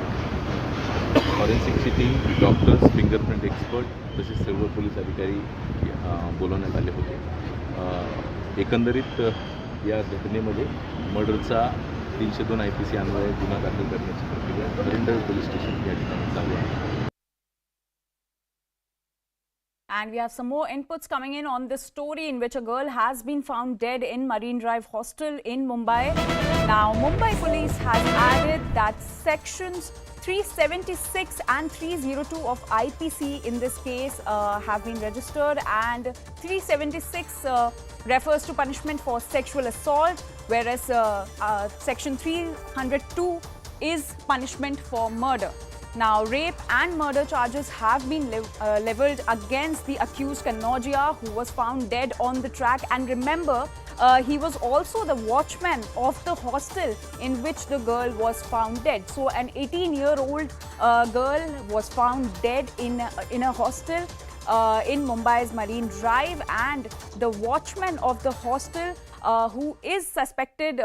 टीम, डॉक्टर्स, फिंगरप्रिंट एक्सपर्ट तसेच सर्व पोलीस अधिकारी बोलवण्यात आले होते. एकंदरीत या घटनेमध्ये मर्डरचा 302 IPC अन्वये गुन्हा दाखल करण्याची प्रक्रिया मरीन ड्राईव्ह पोलीस स्टेशन या ठिकाणी चालू आहे. And we have some more inputs coming in on this story in which a girl has been found dead in Marine Drive hostel in Mumbai. Now, Mumbai police has added that sections 376 and 302 of IPC in this case have been registered, and 376 refers to punishment for sexual assault, whereas section 302 is punishment for murder. Now, rape and murder charges have been leveled against the accused Kanojia, who was found dead on the track. And remember, he was also the watchman of the hostel in which the girl was found dead. So, an 18-year-old girl was found dead in a hostel in Mumbai's Marine Drive, and the watchman of the hostel, who is suspected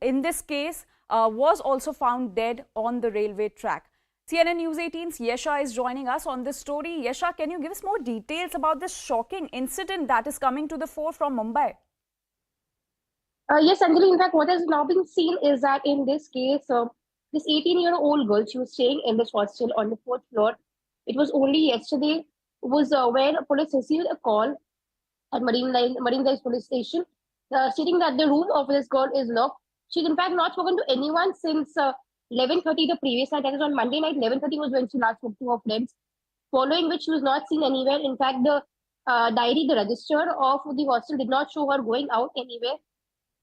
in this case, was also found dead on the railway track. CNN News 18's Yesha is joining us on this story. Yesha, can you give us more details about this shocking incident that is coming to the fore from Mumbai? Yes, Anjali. In fact, what has now been seen is that in this case, this 18-year-old girl, she was staying in this hostel on the 4th floor. It was only yesterday was when police received a call at Marine Drive police station stating that the room of this girl is locked. She's in fact not spoken to anyone since 11:30 the previous night. That is on Monday night. 11:30 was when she last spoke to her friends. Following which she was not seen anywhere. In fact, the diary, the register of the hostel did not show her going out anywhere.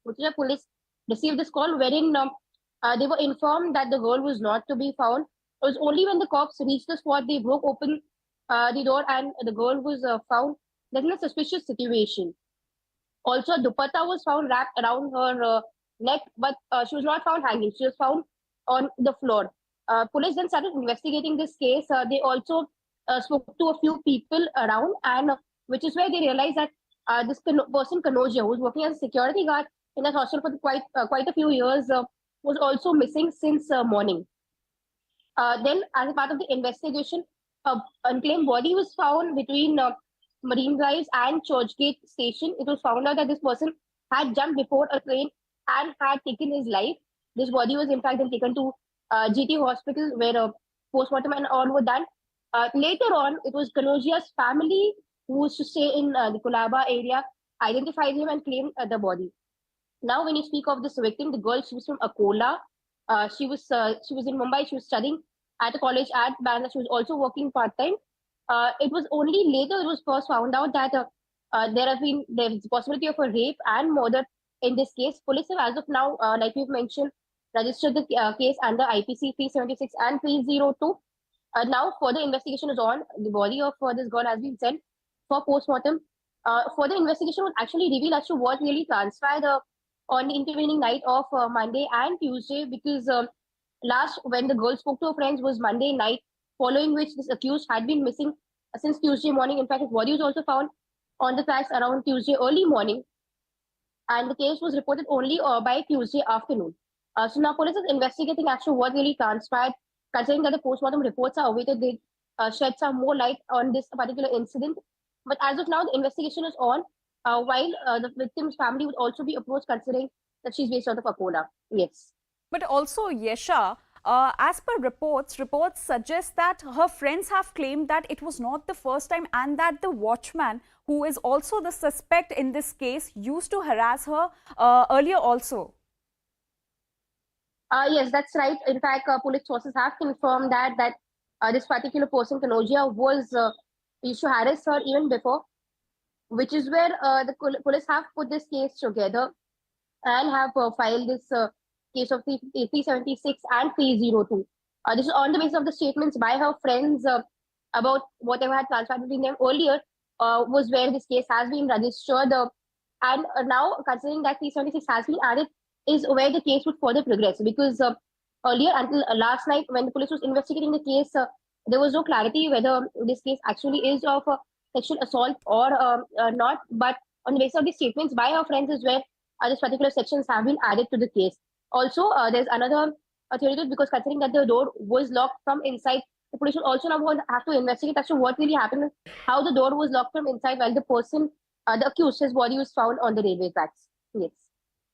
Odisha police received this call wherein they were informed that the girl was not to be found. It was only when the cops reached the spot, they broke open the door and the girl was found. That's in a suspicious situation. Also, a dupatta was found wrapped around her neck, but she was not found hanging. She was found on the floor. Police then started investigating this case. They also spoke to a few people around, and which is where they realized that this person, Kanojia, who was working as a security guard in that hostel for quite a few years, was also missing since morning. Then, as a part of the investigation, an unclaimed body was found between Marine Drive and Churchgate station. It was found out that this person had jumped before a train and had taken his life. This body was in fact then taken to GT hospital where postmortem and all were done. Later on, it was Kanojia's family who used to stay in the Kolhapur area, identified him and claimed the body. Now, when you speak of this victim, the girl, she was from Akola. She was in Mumbai. She was studying at a college at Bangalore. She was also working part-time. It was only later it was first found out that there is a possibility of a rape and murder in this case. Police have, as of now, like we've mentioned, registered the case under IPC 376 and 302. Now, further investigation is on. The body of this girl has been sent for postmortem. Further investigation will actually reveal as to what really transpired on the intervening night of Monday and Tuesday, because last when the girl spoke to her friends was Monday night, following which this accused had been missing since Tuesday morning. In fact, his body was also found on the tracks around Tuesday early morning, and the case was reported only by Tuesday afternoon. So now police is investigating as to what really transpired. Considering that the postmortem reports are awaited, they shed some more light on this particular incident. But as of now, the investigation is on, while the victim's family would also be approached, considering that she's based out of Akola. Yes. But also, Yesha, as per reports suggest that her friends have claimed that it was not the first time, and that the watchman, who is also the suspect in this case, used to harass her earlier also. Yes, that's right. In fact, police sources have confirmed that this particular person, Kanojia, was used to harass her even before, which is where the police have put this case together and have filed this case of 376 and 302. This is on the basis of the statements by her friends about whatever had transpired between them earlier, was where this case has been registered. And now, considering that 376 has been added, is where the case would further progress, because earlier, until last night, when the police was investigating the case, there was no clarity whether this case actually is of sexual assault or not. But on the basis of the statements by our friends is where these particular sections have been added to the case. Also, there's another theory to it, because considering that the door was locked from inside, the police will also now have to investigate as to what really happened, how the door was locked from inside while the person, the accused, his body was found on the railway tracks. Yes.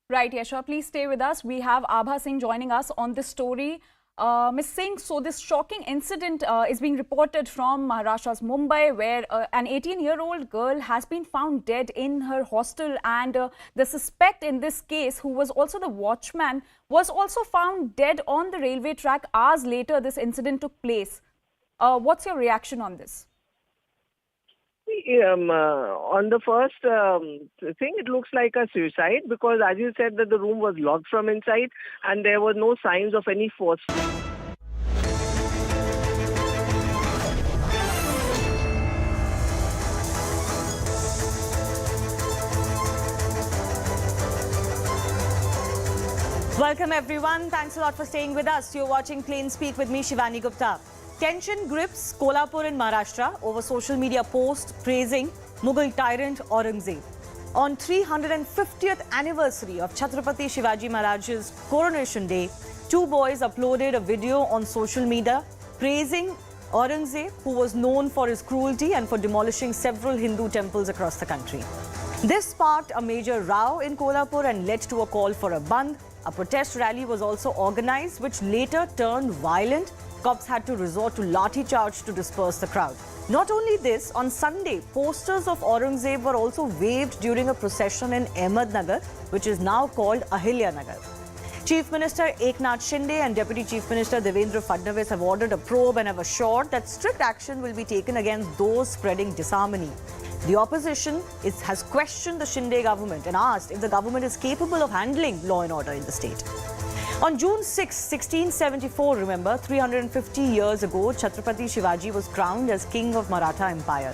Right, Yesha, please stay with us. We have Abha Singh joining us on this story. Ms. Singh, so this shocking incident is being reported from Maharashtra's Mumbai, where an 18-year-old girl has been found dead in her hostel, and the suspect in this case, who was also the watchman, was also found dead on the railway track hours later this incident took place. What's your reaction on this? On the first thing, it looks like a suicide because, as you said, that the room was locked from inside and there were no signs of any force. Welcome everyone. Thanks a lot for staying with us. You're watching Plain Speak with me, Shivani Gupta. Tension grips Kolhapur in Maharashtra over social media post praising Mughal tyrant Aurangzeb. On 350th anniversary of Chhatrapati Shivaji Maharaj's coronation day, two boys uploaded a video on social media praising Aurangzeb, who was known for his cruelty and for demolishing several Hindu temples across the country. This sparked a major row in Kolhapur and led to a call for a bandh. A protest rally was also organized, which later turned violent. Cops had to resort to lathi charge to disperse the crowd. Not only this, on Sunday, posters of Aurangzeb were also waved during a procession in Ahmednagar, which is now called Ahilyanagar. Chief Minister Eknath Shinde and Deputy Chief Minister Devendra Fadnavis have ordered a probe and have assured that strict action will be taken against those spreading disharmony. The opposition has questioned the Shinde government and asked if the government is capable of handling law and order in the state. On June 6, 1674, remember, 350 years ago, Chhatrapati Shivaji was crowned as king of Maratha Empire.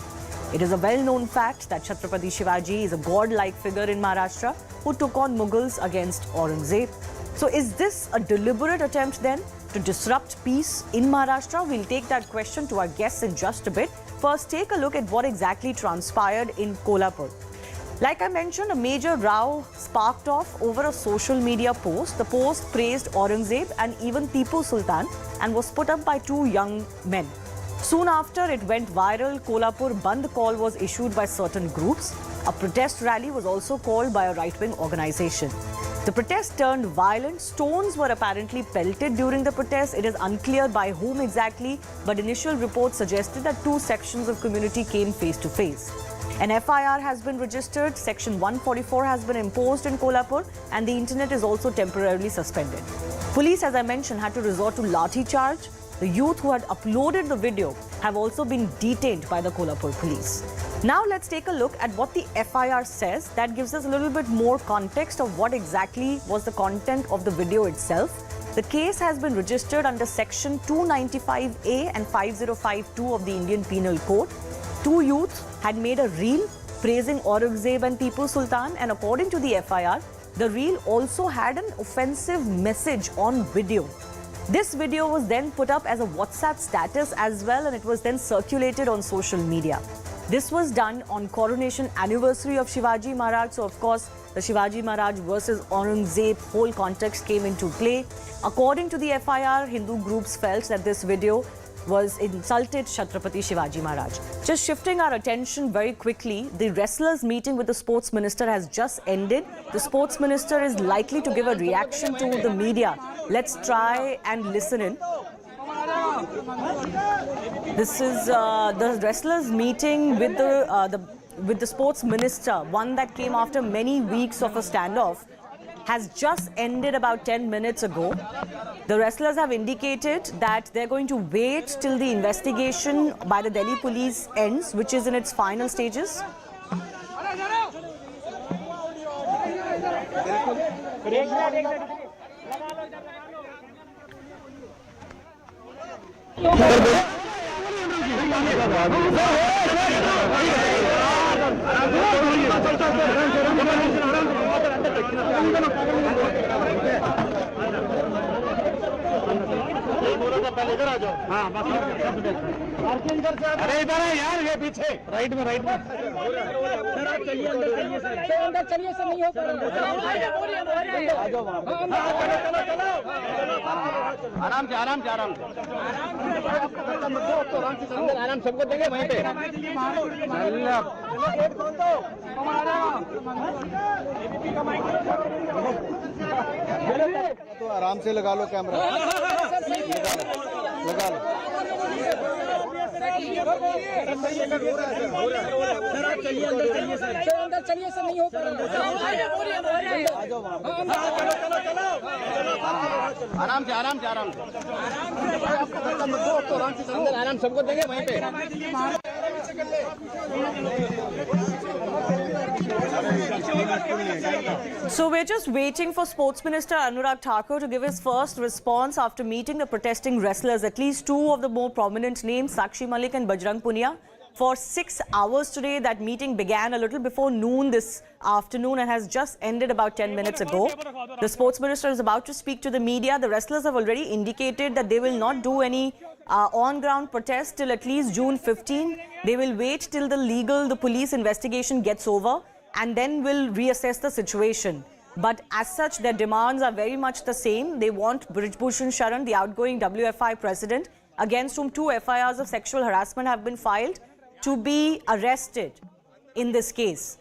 It is a well-known fact that Chhatrapati Shivaji is a god-like figure in Maharashtra who took on Mughals against Aurangzeb. So is this a deliberate attempt then to disrupt peace in Maharashtra? We'll take that question to our guests in just a bit. First, take a look at what exactly transpired in Kolhapur. Like I mentioned, a major row sparked off over a social media post. The post praised Aurangzeb and even Tipu Sultan and was put up by two young men. Soon after, it went viral. Kolhapur Bandh call was issued by certain groups. A protest rally was also called by a right-wing organization. The protest turned violent. Stones were apparently pelted during the protest. It is unclear by whom exactly, but initial reports suggested that two sections of community came face to face. An FIR has been registered, Section 144 has been imposed in Kolhapur, and the internet is also temporarily suspended. Police, as I mentioned, had to resort to lathi charge. The youth who had uploaded the video have also been detained by the Kolhapur police. Now let's take a look at what the FIR says. That gives us a little bit more context of what exactly was the content of the video itself. The case has been registered under Section 295A and 5052 of the Indian Penal Code. Two youths had made a reel praising Aurangzeb and Tipu Sultan, and according to the FIR, the reel also had an offensive message on video. This video was then put up as a WhatsApp status as well, and it was then circulated on social media. This was done on coronation anniversary of Shivaji Maharaj. So, of course, the Shivaji Maharaj versus Aurangzeb whole context came into play. According to the FIR, Hindu groups felt that this video was insulted Chhatrapati Shivaji Maharaj. Just shifting our attention very quickly, the wrestlers meeting with the sports minister has just ended. The sports minister is likely to give a reaction to the media. Let's try and listen in. This is the wrestlers meeting with the sports minister, one that came after many weeks of a standoff, has just ended about 10 minutes ago. The wrestlers have indicated that they're going to wait till the investigation by the Delhi police ends, which is in its final stages. अरे इधर है यार, ये पीछे right में sir आप चलिए अंदर चलिए सर अंदर चलिए सर नहीं हो आराम से आराम सबको देंगे वहीं पे आराम से लगा लो कैमरा, लगा लो। सर आप चलिए अंदर, चलिए सर, अंदर चलिए सर, नहीं हो पा रहा। आराम से, आराम से, आराम से, आराम सबको देंगे वहीं पे। So we're just waiting for Sports Minister Anurag Thakur to give his first response after meeting the protesting wrestlers, at least two of the more prominent names, Sakshi Malik and Bajrang Punia, for 6 hours today. That meeting began a little before noon this afternoon and has just ended about 10 minutes ago. The Sports Minister is about to speak to the media. The wrestlers have already indicated that they will not do any on-ground protest till at least June 15. They will wait till the police investigation gets over, and then will reassess the situation. But as such, their demands are very much the same. They want Brijbhushan Sharan, the outgoing WFI president, against whom 2 FIRs of sexual harassment have been filed, to be arrested in this case.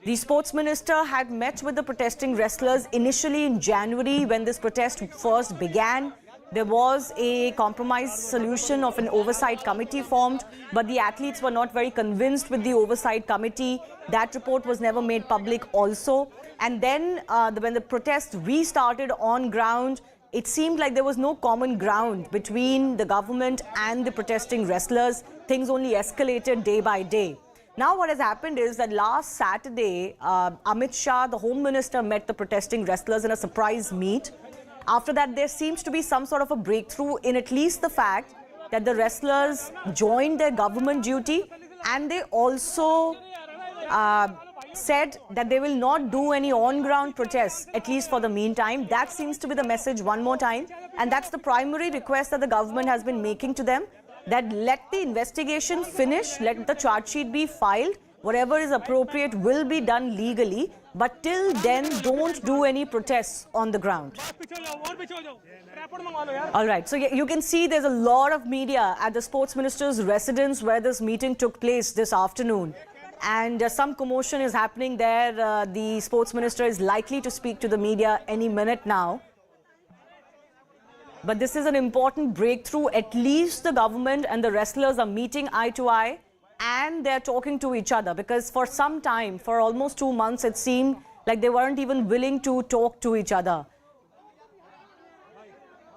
The sports minister had met with the protesting wrestlers initially in January when this protest first began. There was a compromise solution of an oversight committee formed, but the athletes were not very convinced with the oversight committee. That report was never made public also. And then when the protest restarted on ground, it seemed like there was no common ground between the government and the protesting wrestlers. Things only escalated day by day. Now what has happened is that last Saturday, Amit Shah, the Home Minister, met the protesting wrestlers in a surprise meet. After that, there seems to be some sort of a breakthrough in at least the fact that the wrestlers joined their government duty, and they also said that they will not do any on-ground protests, at least for the meantime. That seems to be the message one more time, and that's the primary request that the government has been making to them, that let the investigation finish, let the charge sheet be filed, whatever is appropriate will be done legally, but till then, don't do any protests on the ground. All right, so you can see there's a lot of media at the sports minister's residence where this meeting took place this afternoon. And some commotion is happening there. The sports minister is likely to speak to the media any minute now. But this is an important breakthrough. At least the government and the wrestlers are meeting eye to eye, and they're talking to each other, because for some time, for almost 2 months, it seemed like they weren't even willing to talk to each other.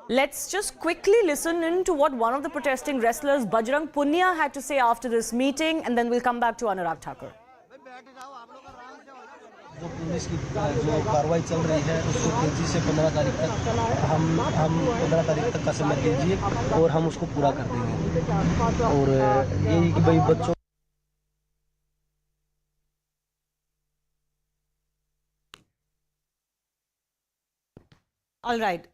Let's just quickly listen in to what one of the protesting wrestlers, Bajrang Punia, had to say after this meeting, and then we'll come back to Anurag Thakur. जो police की जो कार्रवाई चल रही है उसको तेजी से 15 तारीख तक हम 15 तारीख तक का समय दीजिए और हम उसको पूरा कर देंगे। और यही कि भाई बच्चों All right.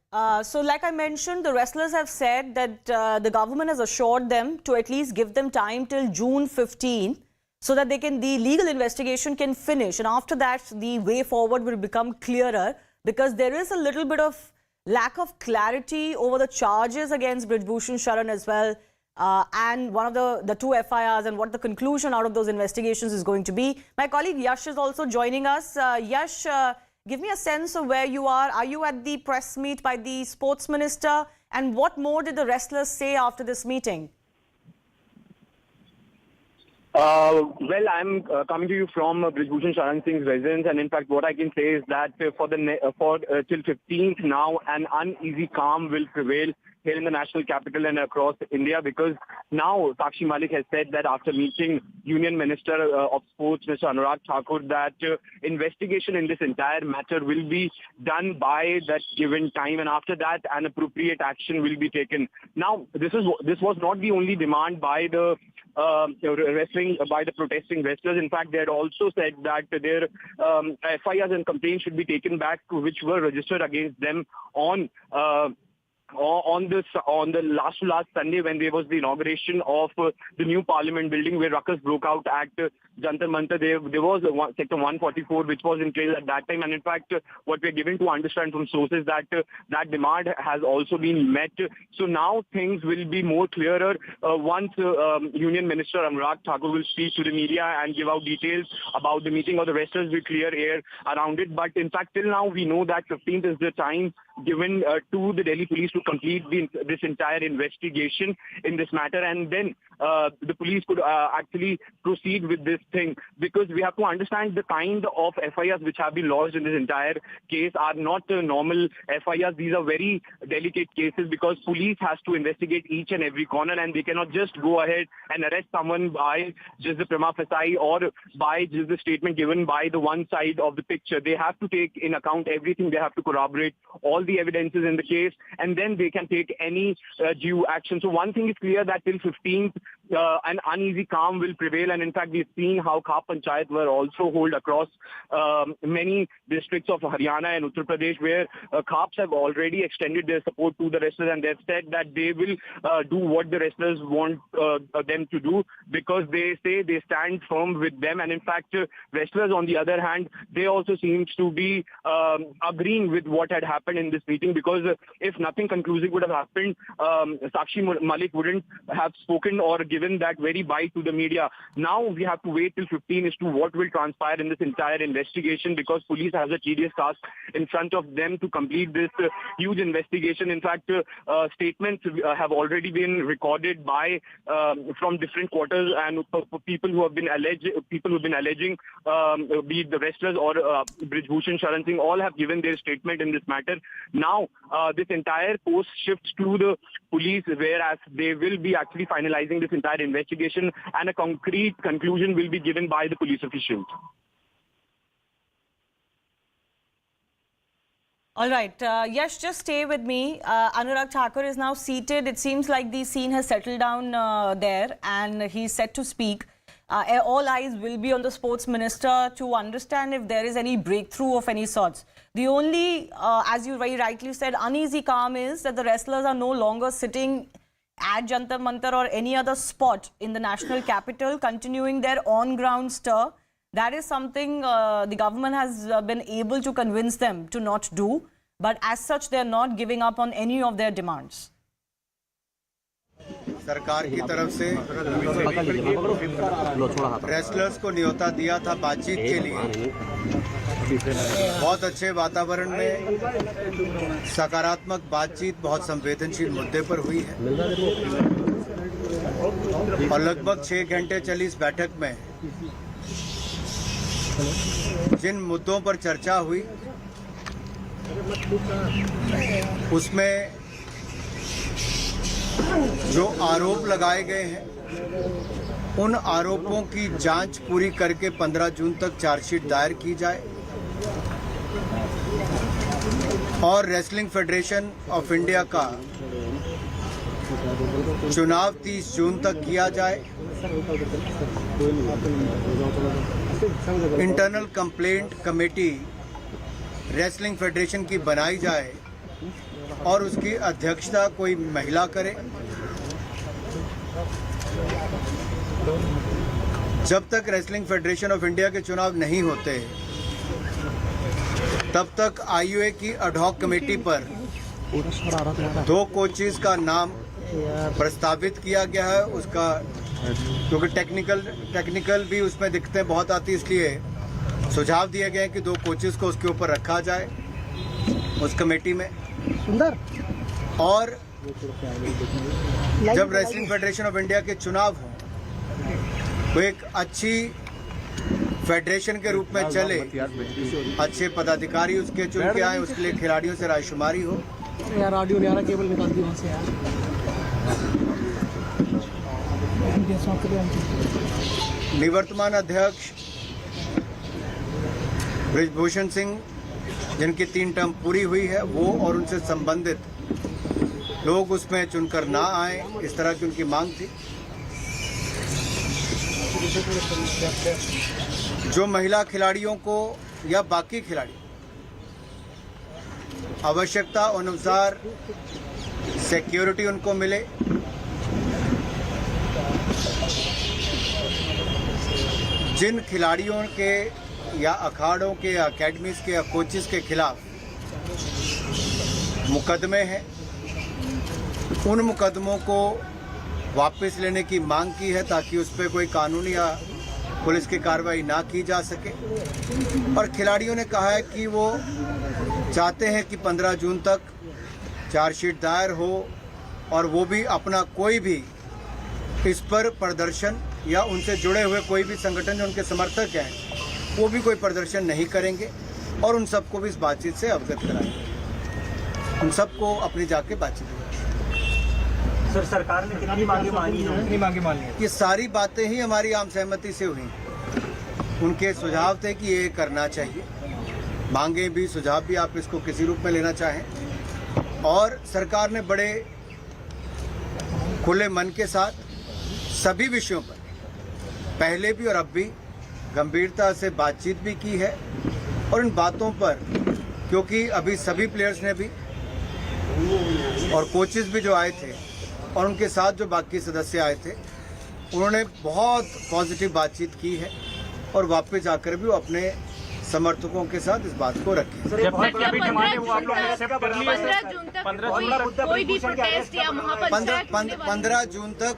So like I mentioned, the wrestlers have said that the government has assured them to at least give them time till June 15 so that the legal investigation can finish. And after that, the way forward will become clearer, because there is a little bit of lack of clarity over the charges against Brijbhushan Sharan as well. And one of the 2 FIRs and what the conclusion out of those investigations is going to be. My colleague Yash is also joining us. Yash, give me a sense of where you are. Are you at the press meet by the sports minister? And what more did the wrestlers say after this meeting? Well, I'm coming to you from Brijbhushan Sharan Singh's residence, and in fact, what I can say is that for till 15th now, an uneasy calm will prevail here in the national capital and across India, because now Sakshi Malik has said that after meeting Union Minister of Sports, Mr. Anurag Thakur, that investigation in this entire matter will be done by that given time, and after that an appropriate action will be taken. Now, this was not the only demand by the protesting wrestlers. In fact, they had also said that their FIRs and complaints should be taken back, which were registered against them on on the last Sunday when there was the inauguration of the new Parliament building, where ruckus broke out at Jantar Mantar. There was Sector 144 which was in place at that time, and in fact what we're given to understand from sources that that demand has also been met. So now things will be more clearer once Union Minister Anurag Thakur will speak to the media and give out details about the meeting, or the wrestlers will clear air around it. But in fact, till now we know that 15th is the time given to the Delhi police to complete this entire investigation in this matter, and then the police could actually proceed with this thing, because we have to understand the kind of FIRs which have been lodged in this entire case are not normal FIRs. These are very delicate cases, because police has to investigate each and every corner, and they cannot just go ahead and arrest someone by just the prima facie or by just the statement given by the one side of the picture. They have to take in account everything. They have to corroborate all the evidences in the case, and then they can take any due action. So one thing is clear, that till 15th, an uneasy calm will prevail. And in fact, we've seen how Khap Panchayat were also held across many districts of Haryana and Uttar Pradesh, where Khaps have already extended their support to the wrestlers, and they've said that they will do what the wrestlers want them to do, because they say they stand firm with them. And in fact, wrestlers on the other hand, they also seems to be agreeing with what had happened in this meeting, because if nothing conclusive would have happened, Sakshi Malik wouldn't have spoken or given that very bite to the media. Now we have to wait till 15 as to what will transpire in this entire investigation, because police has a tedious task in front of them to complete this huge investigation. In fact, statements have already been recorded by from different quarters, and people who have been alleging, be it the wrestlers or Brijbhushan Sharan Singh, all have given their statement in this matter. Now this entire course shifts to the police, whereas they will be actually finalizing this entire investigation, and a concrete conclusion will be given by the police officials. All right. Yash, just stay with me. Anurag Thakur is now seated. It seems like the scene has settled down there, and he's set to speak. All eyes will be on the sports minister to understand if there is any breakthrough of any sorts. The only, as you very rightly said, uneasy calm is that the wrestlers are no longer sitting at Jantar Mantar or any other spot in the national capital, continuing their on-ground stir. That is something the government has been able to convince them to not do. But as such, they are not giving up on any of their demands. सरकार की तरफ से wrestlers को न्योता दिया था बातचीत के लिए। बहुत अच्छे वातावरण में सकारात्मक बातचीत बहुत संवेदनशील मुद्दे पर हुई है, और लगभग 6 घंटे चली इस बैठक में जिन मुद्दों पर चर्चा हुई उसमें जो आरोप लगाए गए हैं उन आरोपों की जांच पूरी करके 15 जून तक चार्जशीट दायर की जाए, और रेसलिंग फेडरेशन ऑफ इंडिया का चुनाव 30 जून तक किया जाए। Internal complaint committee wrestling federation की बनाई जाए और उसकी अध्यक्षता कोई महिला करे। जब तक रेसलिंग फेडरेशन ऑफ इंडिया के चुनाव नहीं होते तब तक आईयूए की एडहॉक कमेटी पर 2 कोचेस का नाम प्रस्तावित किया गया है। उसका क्योंकि टेक्निकल भी उसमें दिक्कतें बहुत आती, इसलिए सुझाव दिए गए हैं कि 2 कोचेस को उसके ऊपर रखा जाए उस कमेटी में। सुंदर। और जब रेसलिंग फेडरेशन ऑफ इंडिया के चुनाव हो तो एक अच्छी फेडरेशन के रूप में चले, अच्छे पदाधिकारी उसके चुन के आए, उसके लिए खिलाड़ियों से रायशुमारी हो। यार ऑडियो नहीं आ रहा, केबल निकाल दी वहाँ से यार। निवर्तमान अध्यक्ष बृजभूषण सिंह, जिनकी 3 टर्म पूरी हुई है, वो और उनसे संबंधित लोग उसमें चुनकर ना आए, इस तरह की उनकी मांग थी। जो महिला खिलाड़ियों को या बाकी खिलाड़ी आवश्यकता अनुसार सिक्योरिटी उनको मिले, जिन खिलाड़ियों के या अखाड़ों के या अकेडमीज के या कोचेस के खिलाफ मुकदमे हैं, उन मुकदमों को वापस लेने की मांग की है ताकि उस पर कोई कानूनी या पुलिस की कार्रवाई ना की जा सके। और खिलाड़ियों ने कहा है कि वो चाहते हैं कि 15 जून तक चार्जशीट दायर हो और वो भी अपना कोई भी इस पर प्रदर्शन या उनसे जुड़े हुए कोई भी संगठन जो उनके समर्थक हैं वो भी कोई प्रदर्शन नहीं करेंगे और उन सबको भी इस बातचीत से अवगत कराएंगे। उन सबको अपनी जाके बातचीत करेंगे। सर, सरकार ने कितनी मांगे मानी है? कितनी मांगे मानी है? ये सारी बातें ही हमारी आम सहमति से हुई। उनके सुझाव थे कि ये करना चाहिए, मांगे भी सुझाव भी आप इसको किसी रूप में लेना चाहें। और सरकार ने बड़े खुले मन के साथ सभी विषयों पर पहले भी और अब भी गंभीरता से बातचीत भी की है। और इन बातों पर क्योंकि अभी सभी प्लेयर्स ने भी और कोचेस भी जो आए थे और उनके साथ जो बाकी सदस्य आए थे उन्होंने बहुत पॉजिटिव बातचीत की है और वापस जाकर भी वो अपने समर्थकों के साथ इस बात को रखें। 15 जून तक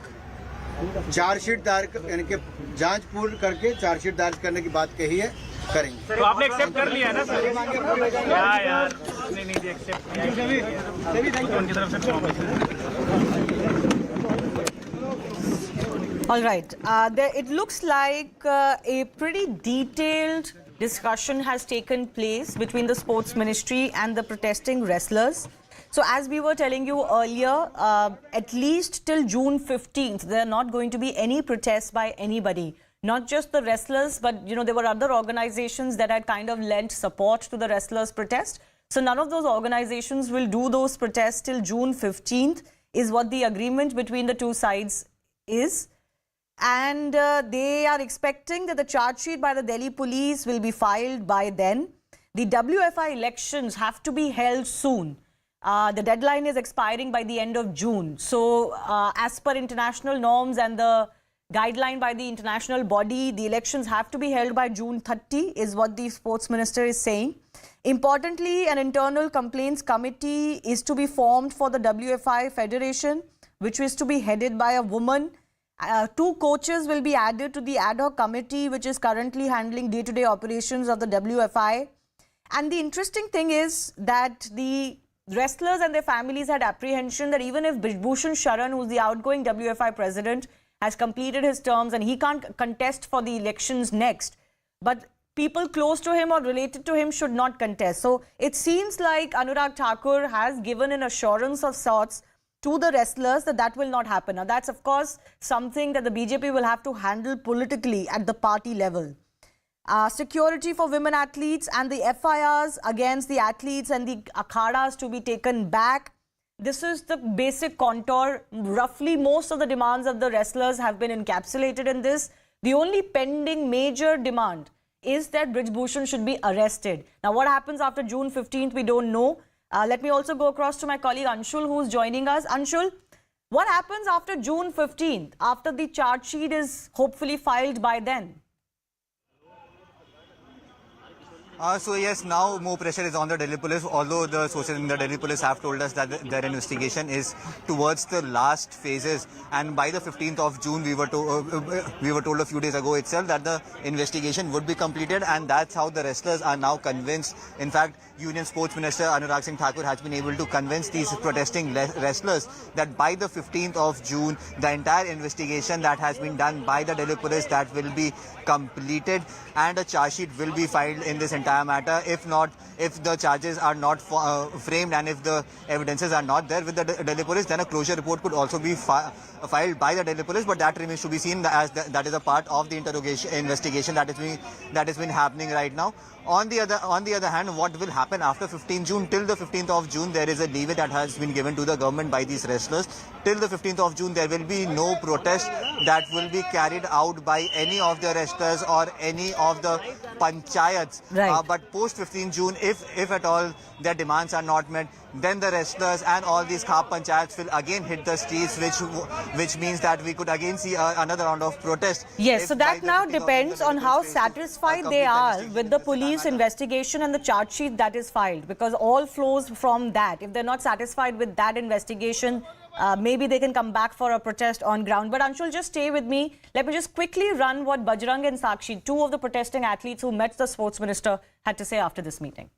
चार्जशीट दायर यानी कि जांच पूर्ण करके चार्जशीट दायर करने की बात कही है, करेंगे। तो आपने एक्सेप्ट कर लिया है ना सर? यार नहीं एक्सेप्ट किया उनकी तरफ से। All right. It looks like a pretty detailed discussion has taken place between the sports ministry and the protesting wrestlers. So as we were telling you earlier, at least till June 15th, there are not going to be any protests by anybody. Not just the wrestlers, but there were other organizations that had kind of lent support to the wrestlers' protest. So none of those organizations will do those protests till June 15th, is what the agreement between the two sides is. And they are expecting that the charge sheet by the Delhi police will be filed by then. The WFI elections have to be held soon. The deadline is expiring by the end of June. So as per international norms and the guideline by the international body, the elections have to be held by June 30, is what the sports minister is saying. Importantly, an internal complaints committee is to be formed for the WFI Federation, which is to be headed by a woman. 2 coaches will be added to the ad hoc committee, which is currently handling day-to-day operations of the WFI. And the interesting thing is that the wrestlers and their families had apprehension that even if Brijbhushan Sharan, who's the outgoing WFI president, has completed his terms and he can't contest for the elections next, but people close to him or related to him should not contest. So it seems like Anurag Thakur has given an assurance of sorts to the wrestlers that that will not happen. Now that's of course something that the BJP will have to handle politically at the party level. Security for women athletes and the FIRs against the athletes and the akhadas to be taken back. This is the basic contour. Roughly most of the demands of the wrestlers have been encapsulated in this. The only pending major demand is that Brijbhushan should be arrested. Now what happens after June 15th, we don't know. Let me also go across to my colleague Anshul, who's joining us. Anshul, what happens after June 15th, after the charge sheet is hopefully filed by then? So yes, now more pressure is on the Delhi police, although the sources in the Delhi police have told us that their investigation is towards the last phases, and by the 15th of June we were told a few days ago itself that the investigation would be completed, and that's how the wrestlers are now convinced. In fact, Union Sports Minister Anurag Singh Thakur has been able to convince these protesting wrestlers that by the 15th of June the entire investigation that has been done by the Delhi police, that will be completed and a charge sheet will be filed in this entire matter. If not, if the charges are not framed and if the evidences are not there with the Delhi police, then a closure report could also be filed by the Delhi police, but that remains to be seen, as that is a part of the investigation that is been happening right now. On the other hand, what will happen after 15 June? Till the 15th of June, there is a leeway that has been given to the government by these wrestlers. Till the 15th of June, there will be no protest that will be carried out by any of the wrestlers or any of the panchayats. Right. But post 15 June, if at all their demands are not met, then the wrestlers and all these khap panchayats will again hit the streets, which means that we could again see another round of protest. Yes, so that now depends on how satisfied they are with the police investigation and the charge sheet that is filed, because all flows from that. If they're not satisfied with that investigation, maybe they can come back for a protest on ground. But Anshul, just stay with me. Let me just quickly run what Bajrang and Sakshi, two of the protesting athletes who met the sports minister, had to say after this meeting.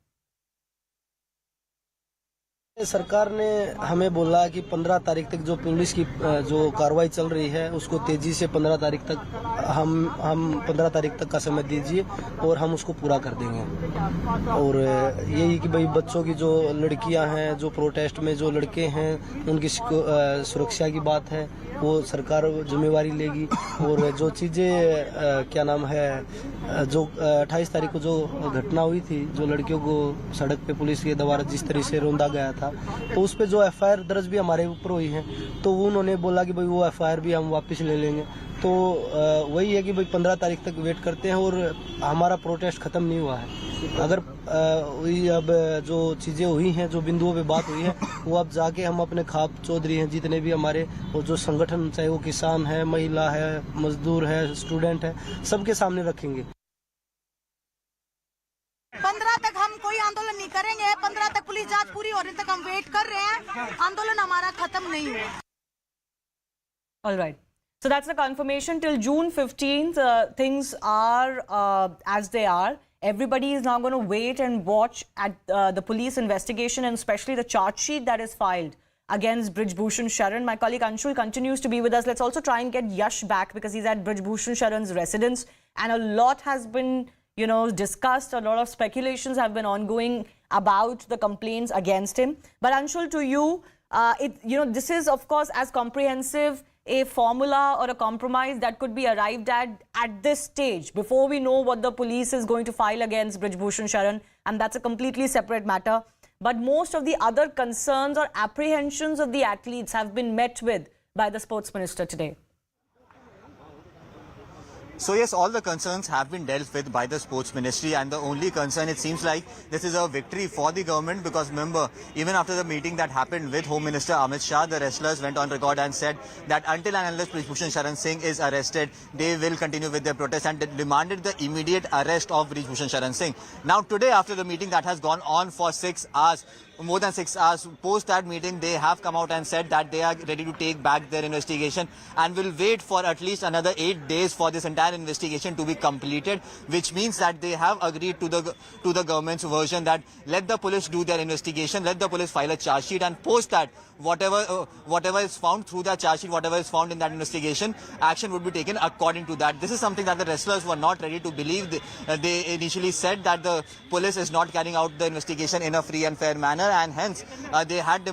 सरकार ने हमें बोला कि 15 तारीख तक जो police की जो कार्रवाई चल रही है उसको तेजी से 15 तारीख तक हम 15 तारीख तक का समय दीजिए और हम उसको पूरा कर देंगे। और यही कि भाई बच्चों की जो लड़कियां हैं, जो प्रोटेस्ट में जो लड़के हैं, उनकी सुरक्षा की बात है, वो सरकार जिम्मेवारी लेगी। और जो चीज़ें क्या नाम है, जो 28 तारीख को जो घटना हुई थी, जो लड़कियों को सड़क पे पुलिस के द्वारा जिस तरह से रौंदा गया था, तो उस पे जो एफआईआर दर्ज भी हमारे ऊपर हुई है, तो उन्होंने बोला कि भाई वो एफआईआर भी हम वापस ले लेंगे। तो वही है कि भाई 15 तारीख तक वेट करते हैं और हमारा प्रोटेस्ट खत्म नहीं हुआ है। अगर अब जो चीज़ें हुई हैं, जो बिंदुओं पे बात हुई है, वो अब जाके हम अपने खाप चौधरी हैं, जितने भी हमारे और जो संगठन, चाहे वो किसान है, महिला है, मजदूर है, स्टूडेंट है, सबके सामने रखेंगे। 15 तक हम कोई आंदोलन नहीं करेंगे। 15 तक पुलिस जांच पूरी होने तक हम वेट कर रहे हैं। आंदोलन हमारा खत्म नहीं हुआ। All right. So that's the confirmation. Till June 15th, things are as they are. Everybody is now going to wait and watch at the police investigation, and especially the charge sheet that is filed against Brij Bhushan Sharan. My colleague Anshul continues to be with us. Let's also try and get Yash back, because he's at Brij Bhushan Sharan's residence, and a lot has been, you know, discussed. A lot of speculations have been ongoing about the complaints against him. But Anshul, to you, this is of course as comprehensive a formula or a compromise that could be arrived at this stage, before we know what the police is going to file against Brij Bhushan Sharan, and that's a completely separate matter. But most of the other concerns or apprehensions of the athletes have been met with by the sports minister today. So yes, all the concerns have been dealt with by the sports ministry, and the only concern, it seems like this is a victory for the government, because remember, even after the meeting that happened with Home Minister Amit Shah, the wrestlers went on record and said that until and unless Brij Bhushan Sharan Singh is arrested, they will continue with their protest, and demanded the immediate arrest of Brij Bhushan Sharan Singh. Now today, after the meeting that has gone on for 6 hours, more than 6 hours, post that meeting, they have come out and said that they are ready to take back their investigation and will wait for at least another 8 days for this entire investigation to be completed, which means that they have agreed to the government's version that let the police do their investigation, let the police file a charge sheet, and post that whatever is found through that charge sheet, whatever is found in that investigation, action would be taken according to that. This is something that the wrestlers were not ready to believe. They initially said that the police is not carrying out the investigation in a free and fair manner, and hence they had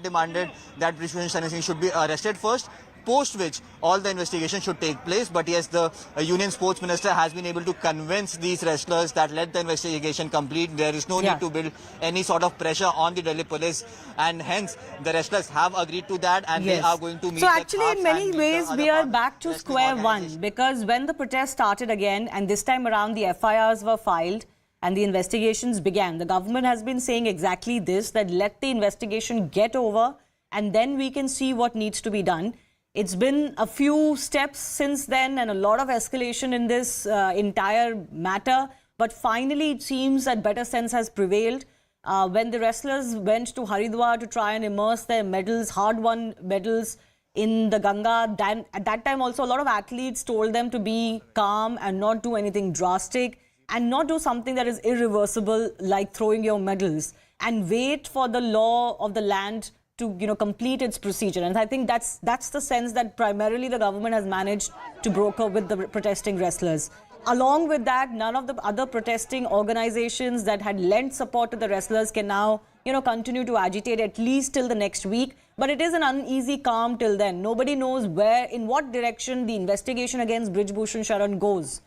demanded that Brij Bhushan Sharan Singh should be arrested first, post which all the investigation should take place. But yes, the union sports minister has been able to convince these wrestlers that let the investigation complete. There is no need to build any sort of pressure on the Delhi police, and hence the wrestlers have agreed to that, and they are going to meet. So actually, in many ways, we are back to square one, because when the protest started again, and this time around the FIRs were filed and the investigations began, the government has been saying exactly this, that let the investigation get over and then we can see what needs to be done. It's been a few steps since then and a lot of escalation in this entire matter. But finally, it seems that better sense has prevailed. When the wrestlers went to Haridwar to try and immerse their medals, hard-won medals in the Ganga, at that time also a lot of athletes told them to be calm and not do anything drastic, and not do something that is irreversible like throwing your medals, and wait for the law of the land to complete its procedure. And I think that's the sense that primarily the government has managed to broker with the protesting wrestlers. Along with that, none of the other protesting organizations that had lent support to the wrestlers can now continue to agitate, at least till the next week. But it is an uneasy calm till then. Nobody knows in what direction the investigation against Brij Bhushan Sharan goes.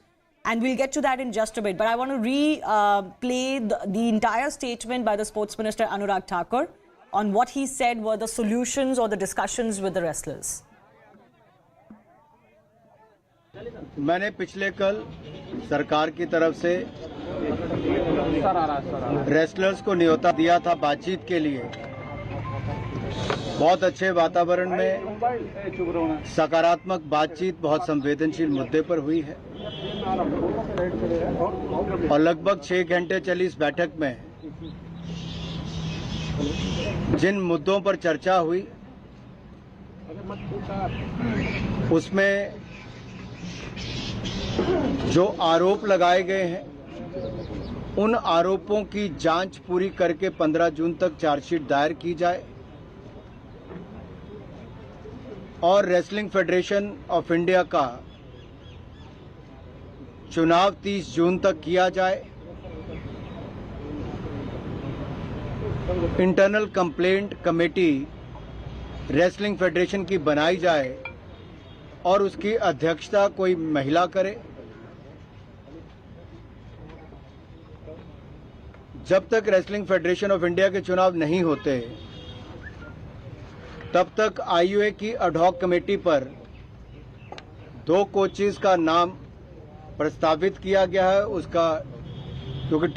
And we'll get to that in just a bit. But I want to replay the entire statement by the Sports Minister Anurag Thakur on what he said were the solutions or the discussions with the wrestlers. मैंने पिछले कल सरकार की तरफ से wrestlers को न्योता दिया था बातचीत के लिए। बहुत अच्छे वातावरण में सकारात्मक बातचीत बहुत संवेदनशील मुद्दे पर हुई है और लगभग 6 घंटे चली इस बैठक में जिन मुद्दों पर चर्चा हुई उसमें जो आरोप लगाए गए हैं उन आरोपों की जांच पूरी करके 15 जून तक चार्जशीट दायर की जाए और रेसलिंग फेडरेशन ऑफ इंडिया का चुनाव 30 जून तक किया जाए। Internal complaint committee wrestling federation की बनाई जाए और उसकी अध्यक्षता कोई महिला करे। जब तक रेसलिंग फेडरेशन ऑफ इंडिया के चुनाव नहीं होते तब तक आईयूए की एडहॉक कमेटी पर 2 कोचेस का नाम प्रस्तावित किया गया है। उसका क्योंकि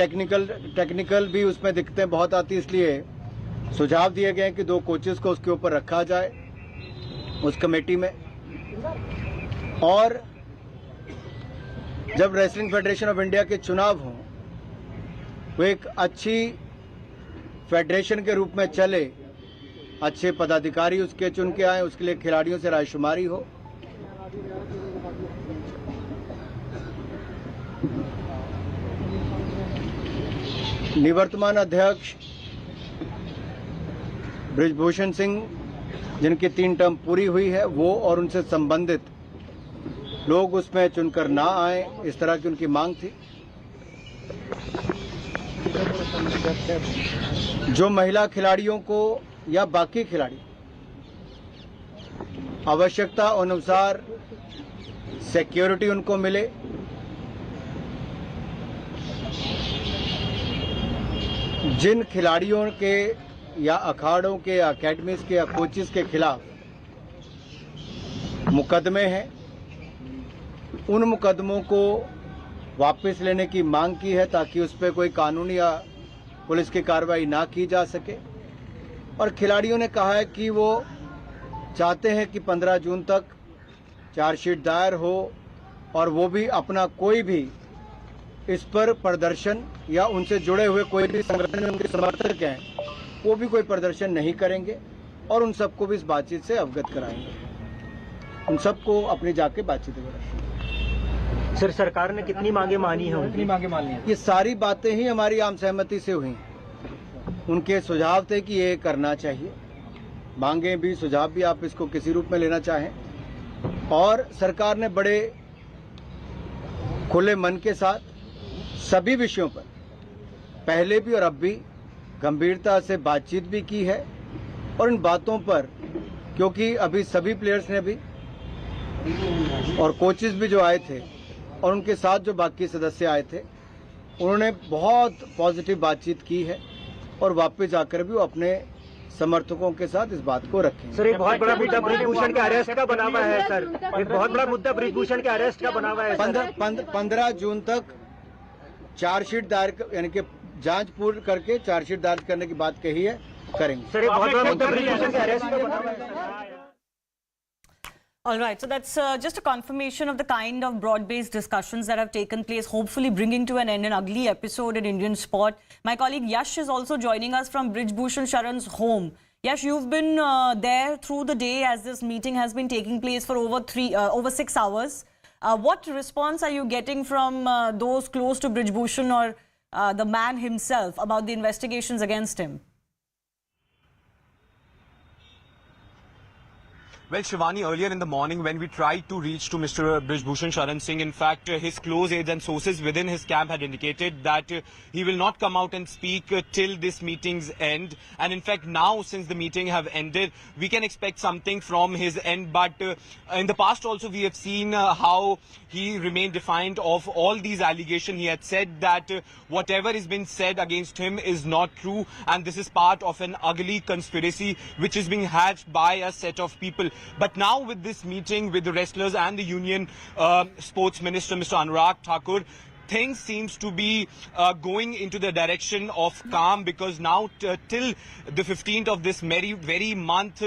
टेक्निकल भी उसमें दिक्कतें बहुत आती, इसलिए सुझाव दिए गए हैं कि 2 कोचेस को उसके ऊपर रखा जाए उस कमेटी में। और जब रेसलिंग फेडरेशन ऑफ इंडिया के चुनाव हों वो एक अच्छी फेडरेशन के रूप में चले, अच्छे पदाधिकारी उसके चुन के आए, उसके लिए खिलाड़ियों से रायशुमारी हो। निवर्तमान अध्यक्ष बृजभूषण सिंह जिनकी 3 टर्म पूरी हुई है वो और उनसे संबंधित लोग उसमें चुनकर ना आए, इस तरह की उनकी मांग थी। जो महिला खिलाड़ियों को या बाकी खिलाड़ी आवश्यकता अनुसार सिक्योरिटी उनको मिले, जिन खिलाड़ियों के या अखाड़ों के या अकेडमीज के या कोचेस के खिलाफ मुकदमे हैं उन मुकदमों को वापस लेने की मांग की है ताकि उस पर कोई कानूनी या पुलिस की कार्रवाई ना की जा सके। और खिलाड़ियों ने कहा है कि वो चाहते हैं कि 15 जून तक चार्जशीट दायर हो और वो भी अपना कोई भी इस पर प्रदर्शन या उनसे जुड़े हुए कोई भी संगठन उनके समर्थक हैं वो भी कोई प्रदर्शन नहीं करेंगे और उन सबको भी इस बातचीत से अवगत कराएंगे। उन सबको अपनी जाके बातचीत कराएंगे। सर, सरकार ने कितनी मांगे मानी हैं? कितनी मांगे मानी हैं? ये सारी बातें ही हमारी आम सहमति से हुई। उनके सुझाव थे कि ये करना चाहिए, मांगे भी सुझाव भी आप इसको किसी रूप में लेना चाहें। और सरकार ने बड़े खुले मन के साथ सभी विषयों पर पहले भी और अब भी गंभीरता से बातचीत भी की है। और इन बातों पर क्योंकि अभी सभी प्लेयर्स ने भी और कोचेस भी जो आए थे और उनके साथ जो बाकी सदस्य आए थे उन्होंने बहुत पॉजिटिव बातचीत की है और वापस जाकर भी वो अपने समर्थकों के साथ इस बात को रखें। सर, एक बहुत बड़ा मुद्दा बृजभूषण के अरेस्ट का बना हुआ है। सर, एक बहुत बड़ा मुद्दा बृजभूषण के अरेस्ट का बना हुआ है। 15 जून तक चार्जशीट दायर यानी कि जांच पूर्ण करके चार्जशीट दायर करने की बात कही है, करेंगे। सर, एक बहुत बड़ा मुद्दा बृजभूषण के अरेस्ट का बना हुआ है। All right, so that's just a confirmation of the kind of broad-based discussions that have taken place, hopefully bringing to an end an ugly episode in Indian sport. My colleague Yash is also joining us from Brijbhushan Sharan's home. Yash, you've been there through the day as this meeting has been taking place for over 6 hours. What response are you getting from those close to Brijbhushan or the man himself about the investigations against him? Well, Shivani, earlier in the morning when we tried to reach to Mr. Brijbhushan Sharan Singh, in fact, his close aides and sources within his camp had indicated that he will not come out and speak till this meeting's end. And in fact, now since the meeting have ended, we can expect something from his end. But in the past also we have seen how he remained defiant of all these allegations. He had said that whatever has been said against him is not true and this is part of an ugly conspiracy which is being hatched by a set of people. But now with this meeting with the wrestlers and the union sports minister, Mr. Anurag Thakur, things seems to be going into the direction of calm, because now till the 15th of this very month,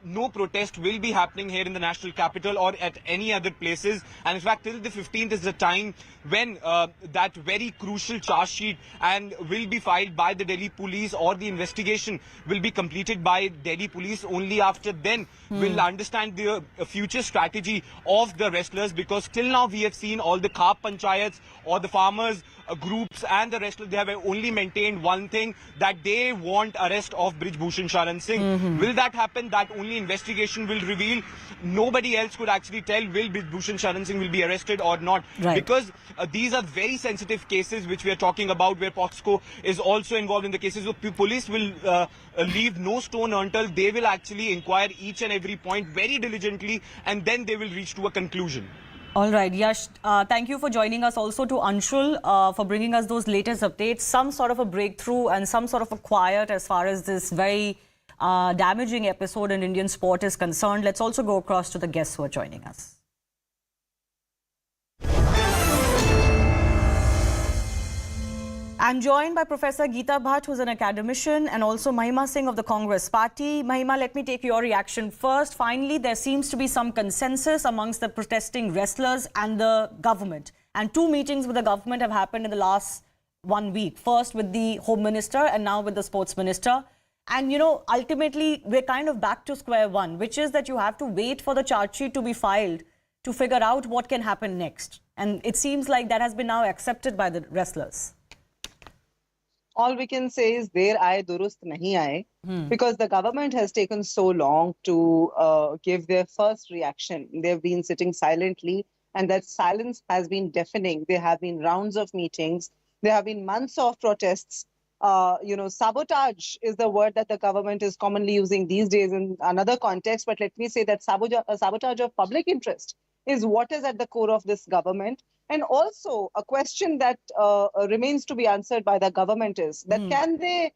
no protest will be happening here in the national capital or at any other places. And in fact, till the 15th is the time when that very crucial charge sheet and will be filed by the Delhi police, or the investigation will be completed by Delhi police. Only after then we'll understand the future strategy of the wrestlers, because till now we have seen all the Khap panchayats or the farmers groups and the wrestlers, they have only maintained one thing, that they want arrest of Brij Bhushan Sharan Singh. Will that happen? That only investigation will reveal. Nobody else could actually tell will Brij Bhushan Sharan Singh will be arrested or not. Right. Because these are very sensitive cases which we are talking about, where POXCO is also involved in the cases. So police will leave no stone unturned. They will actually inquire each and every point very diligently, and then they will reach to a conclusion. All right, Yash, thank you for joining us, also to Anshul for bringing us those latest updates. Some sort of a breakthrough and some sort of a quiet as far as this very damaging episode in Indian sport is concerned. Let's also go across to the guests who are joining us. I'm joined by Professor Geeta Bhatt, who's an academician, and also Mahima Singh of the Congress Party. Mahima, let me take your reaction first. Finally, there seems to be some consensus amongst the protesting wrestlers and the government. And 2 meetings with the government have happened in the last 1 week. First with the Home Minister and now with the Sports Minister. And, you know, ultimately, we're kind of back to square one, which is that you have to wait for the charge sheet to be filed to figure out what can happen next. And it seems like that has been now accepted by the wrestlers. All we can say is der aaye durust nahi aaye, because the government has taken so long to give their first reaction. They've been sitting silently, and that silence has been deafening. There have been rounds of meetings. There have been months of protests. Sabotage is the word that the government is commonly using these days in another context. But let me say that sabotage of public interest is what is at the core of this government. And also a question that remains to be answered by the government is that can they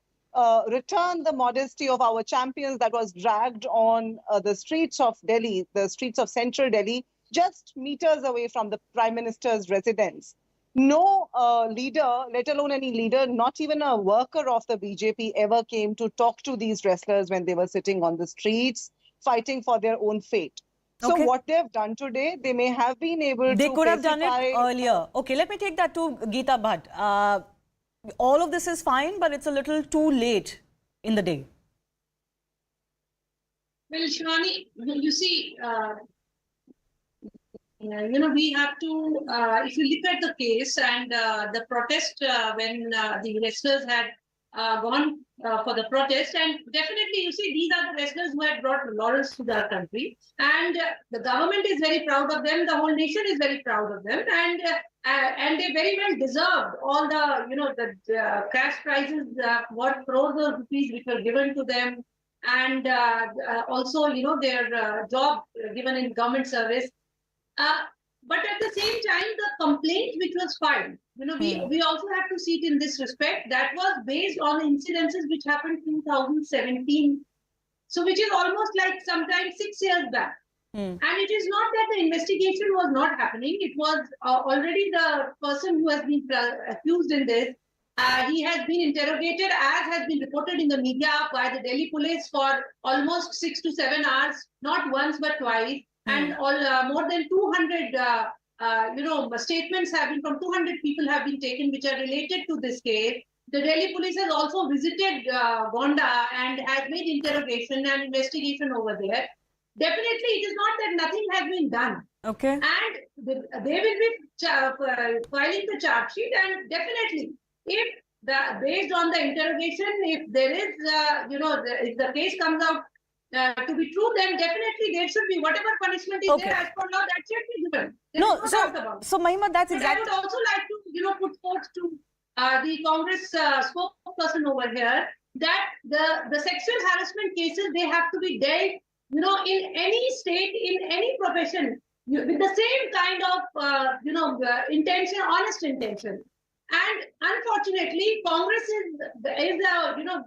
return the modesty of our champions that was dragged on the streets of Delhi, the streets of central Delhi, just meters away from the Prime Minister's residence. No leader, let alone any leader, not even a worker of the BJP ever came to talk to these wrestlers when they were sitting on the streets, fighting for their own fate. So what they've done today, they may have been able to... They could have done it earlier. Okay, let me take that to Geeta Bhatt. All of this is fine, but it's a little too late in the day. Well, Shivani, you see, we have to, if you look at the case and the protest when the wrestlers had gone for the protest, and definitely you see these are the wrestlers who had brought laurels to their country, and the government is very proud of them, the whole nation is very proud of them, and they very well deserved all the the cash prizes, what crores of rupees which were given to them, and also their job given in government service. But at the same time, the complaint which was filed, we also have to see it in this respect, that was based on incidences which happened in 2017. So which is almost like sometimes 6 years back. And it is not that the investigation was not happening. It was already the person who has been accused in this. He has been interrogated, as has been reported in the media, by the Delhi police for almost 6 to 7 hours, not once but twice. And more than 200, statements have been from 200 people have been taken which are related to this case. The Delhi police has also visited Gonda and has made interrogation and investigation over there. Definitely, it is not that nothing has been done. Okay. And they will be filing the charge sheet, and definitely, if based on the interrogation, if there is, if the case comes out to be true, then definitely there should be whatever punishment is there as per law, that should be given. So Mahima, that's exactly. But I would also like to, put forth to the Congress spokesperson over here that the sexual harassment cases, they have to be dealt, in any state, in any profession, with the same kind of, intention, honest intention. And unfortunately, Congress is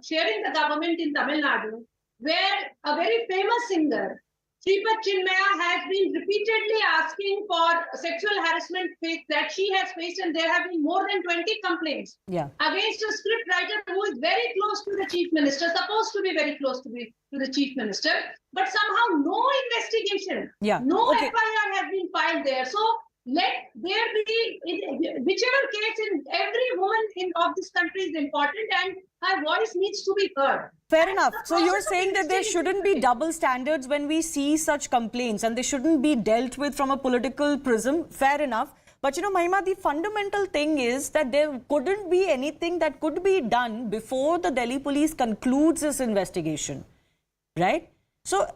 sharing the government in Tamil Nadu, where a very famous singer, Sripat Chinmaya has been repeatedly asking for sexual harassment that she has faced, and there have been more than 20 complaints against a script writer who is very close to the chief minister, supposed to be very close to the chief minister, but somehow no investigation, no FIR has been filed there. So let there be, whichever case, in every woman of this country is important, and her voice needs to be heard. Fair enough. So you're saying that there shouldn't be double standards when we see such complaints, and they shouldn't be dealt with from a political prism. Fair enough. But you know, Mahima, the fundamental thing is that there couldn't be anything that could be done before the Delhi police concludes this investigation, right? So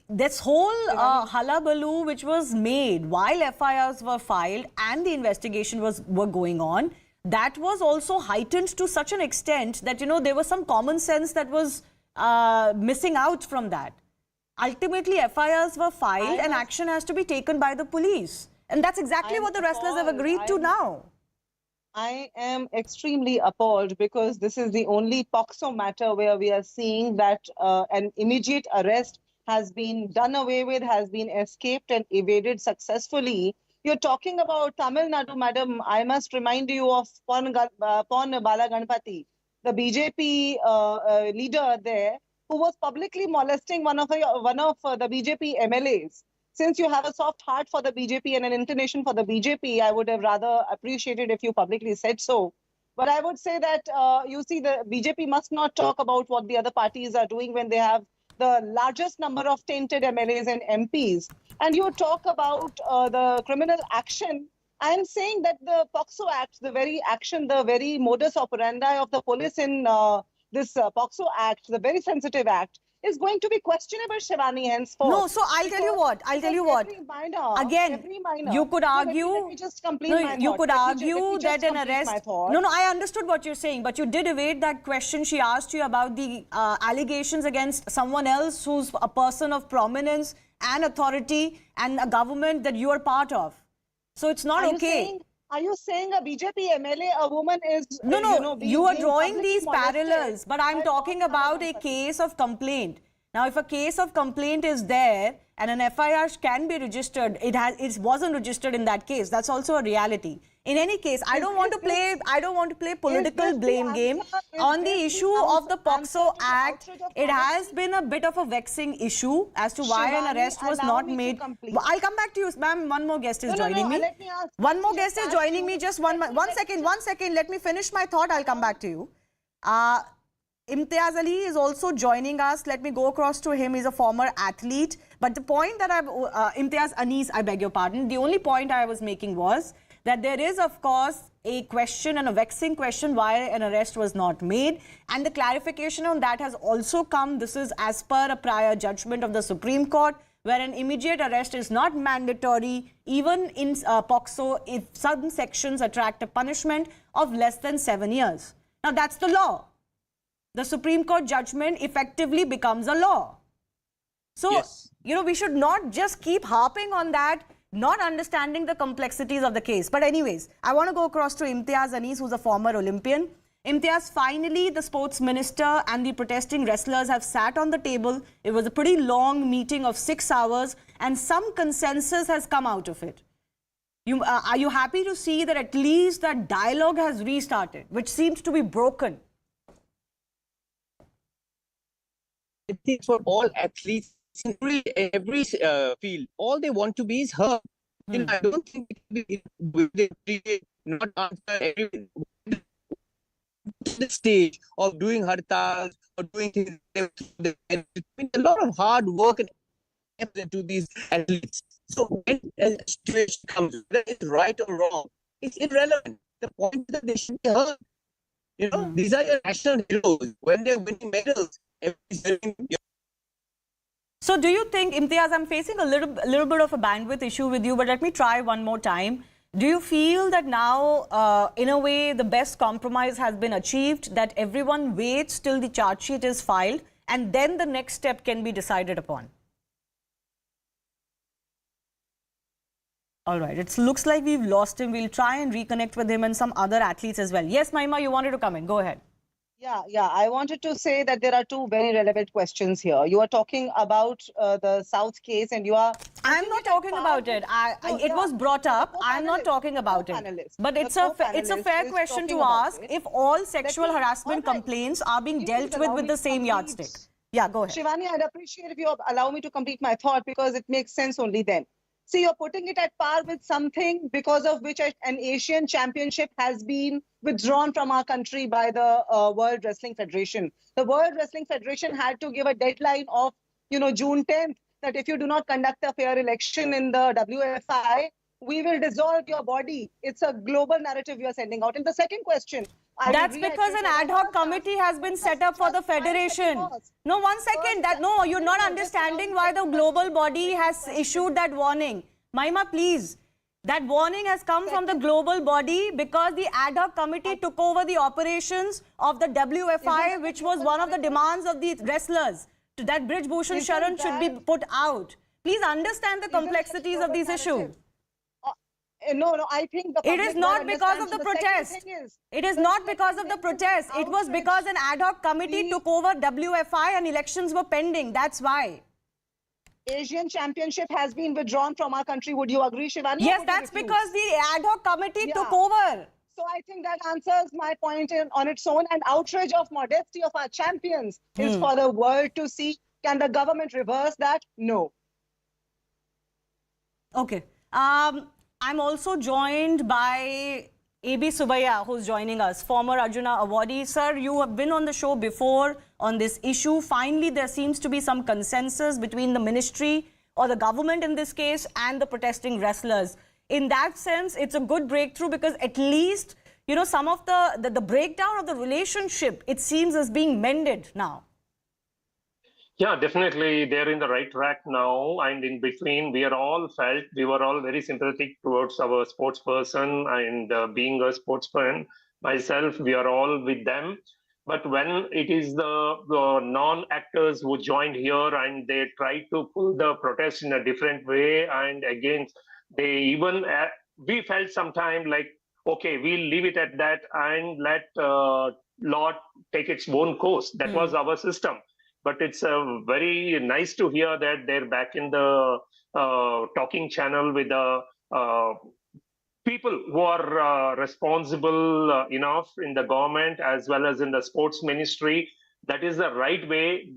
this whole hullabaloo which was made while FIRs were filed and the investigation were going on, that was also heightened to such an extent that, you know, there was some common sense that was missing out from that. Ultimately, FIRs were filed and action has to be taken by the police. And that's exactly what the wrestlers have agreed to now. I am extremely appalled because this is the only POXO matter where we are seeing that an immediate arrest has been done away with, has been escaped and evaded successfully. You're talking about Tamil Nadu, madam. I must remind you of Pon Bala Ganpati, the BJP leader there, who was publicly molesting one of the BJP MLAs. Since you have a soft heart for the BJP and an inclination for the BJP, I would have rather appreciated if you publicly said so. But I would say that, you see, the BJP must not talk about what the other parties are doing when they have the largest number of tainted MLAs and MPs. And you talk about the criminal action. I am saying that the POXO Act, the very action, the very modus operandi of the police in this POXO Act, the very sensitive act, is going to be questionable, Shivani, henceforth. No, so I'll tell you what. Again, you could argue. Let me just complete my you thought. could argue Let me that an arrest. No, I understood what you're saying, but you did evade that question. She asked you about the allegations against someone else who's a person of prominence and authority and a government that you are part of. So it's not okay. Are you saying a BJP MLA, a woman is... No, you are drawing these parallels, but I'm talking about a case of complaint. Now, if a case of complaint is there and an FIR can be registered, it wasn't registered in that case. That's also a reality. In any case, I don't want to play political blame game on the issue of the POXO Act. It has been a bit of a vexing issue as to why an arrest was not made. I'll come back to you, ma'am. One more guest is joining me. One more guest is joining me. Just one second. Let me finish my thought. I'll come back to you. Imtiaz Ali is also joining us. Let me go across to him. He's a former athlete. But the point that Imtiaz Anis, I beg your pardon. The only point I was making was that there is, of course, a question and a vexing question why an arrest was not made. And the clarification on that has also come. This is as per a prior judgment of the Supreme Court, where an immediate arrest is not mandatory, even in POXO, if some sections attract a punishment of less than 7 years. Now, that's the law. The Supreme Court judgment effectively becomes a law. So, you know, we should not just keep harping on that, not understanding the complexities of the case. But anyways, I want to go across to Imtiaz Anis, who's a former Olympian. Imtiaz, finally, the sports minister and the protesting wrestlers have sat on the table. It was a pretty long meeting of 6 hours, and some consensus has come out of it. Are you happy to see that at least that dialogue has restarted, which seems to be broken? I think for all athletes, in every field, all they want to be is heard. You know, I don't think it will be not answer every the stage of doing hartals or doing things. A lot of hard work and effort to these athletes. So when a situation comes, whether it's right or wrong, it's irrelevant. The point is that they should be heard. You know, these are your national heroes. When they're winning medals, So do you think, Imtiaz, I'm facing a little bit of a bandwidth issue with you, but let me try one more time. Do you feel that now, in a way, the best compromise has been achieved, that everyone waits till the charge sheet is filed and then the next step can be decided upon? All right, it looks like we've lost him. We'll try and reconnect with him and some other athletes as well. Yes, Mahima, you wanted to come in. Go ahead. Yeah. I wanted to say that there are two very relevant questions here. You are talking about the South case, and you are. I'm not talking about it. It was brought up. I'm not talking about it. But it's a fair question to ask if all sexual harassment complaints are being dealt with the same yardstick. Yeah, go ahead. Shivani, I'd appreciate if you allow me to complete my thought, because it makes sense only then. See, you're putting it at par with something because of which an Asian championship has been withdrawn from our country by the World Wrestling Federation. The World Wrestling Federation had to give a deadline of, June 10th, that if you do not conduct a fair election in the WFI, we will dissolve your body. It's a global narrative you are sending out. And the second question. That's because an ad hoc committee has been set up for the federation. No, 1 second. No, you're not understanding why the global body has issued that warning. Maima, please. That warning has come from the global body because the ad hoc committee took over the operations of the WFI, which was one of the demands of the wrestlers. That Brij Bhushan Sharan should be put out. Please understand the complexities of these issues. No, I think it is not because of the protest. It is not because of the protest. It was because an ad hoc committee took over WFI and elections were pending. That's why. Asian Championship has been withdrawn from our country. Would you agree, Shivani? Yes, that's because the ad hoc committee took over. So I think that answers my point on its own. And outrage of modesty of our champions is for the world to see. Can the government reverse that? No. Okay. I'm also joined by A.B. Subaya, who's joining us, former Arjuna awardee. Sir, you have been on the show before on this issue. Finally, there seems to be some consensus between the ministry or the government in this case and the protesting wrestlers. In that sense, it's a good breakthrough because at least, some of the breakdown of the relationship, it seems, is being mended now. Yeah, definitely. They're in the right track now. And in between, we were all very sympathetic towards our sports person. And being a sportsman myself, we are all with them. But when it is the non-actors who joined here and they tried to pull the protest in a different way, and again, we felt sometime like, okay, we'll leave it at that and let law take its own course. That was our system. But it's very nice to hear that they're back in the talking channel with the people who are responsible enough in the government as well as in the sports ministry. That is the right way.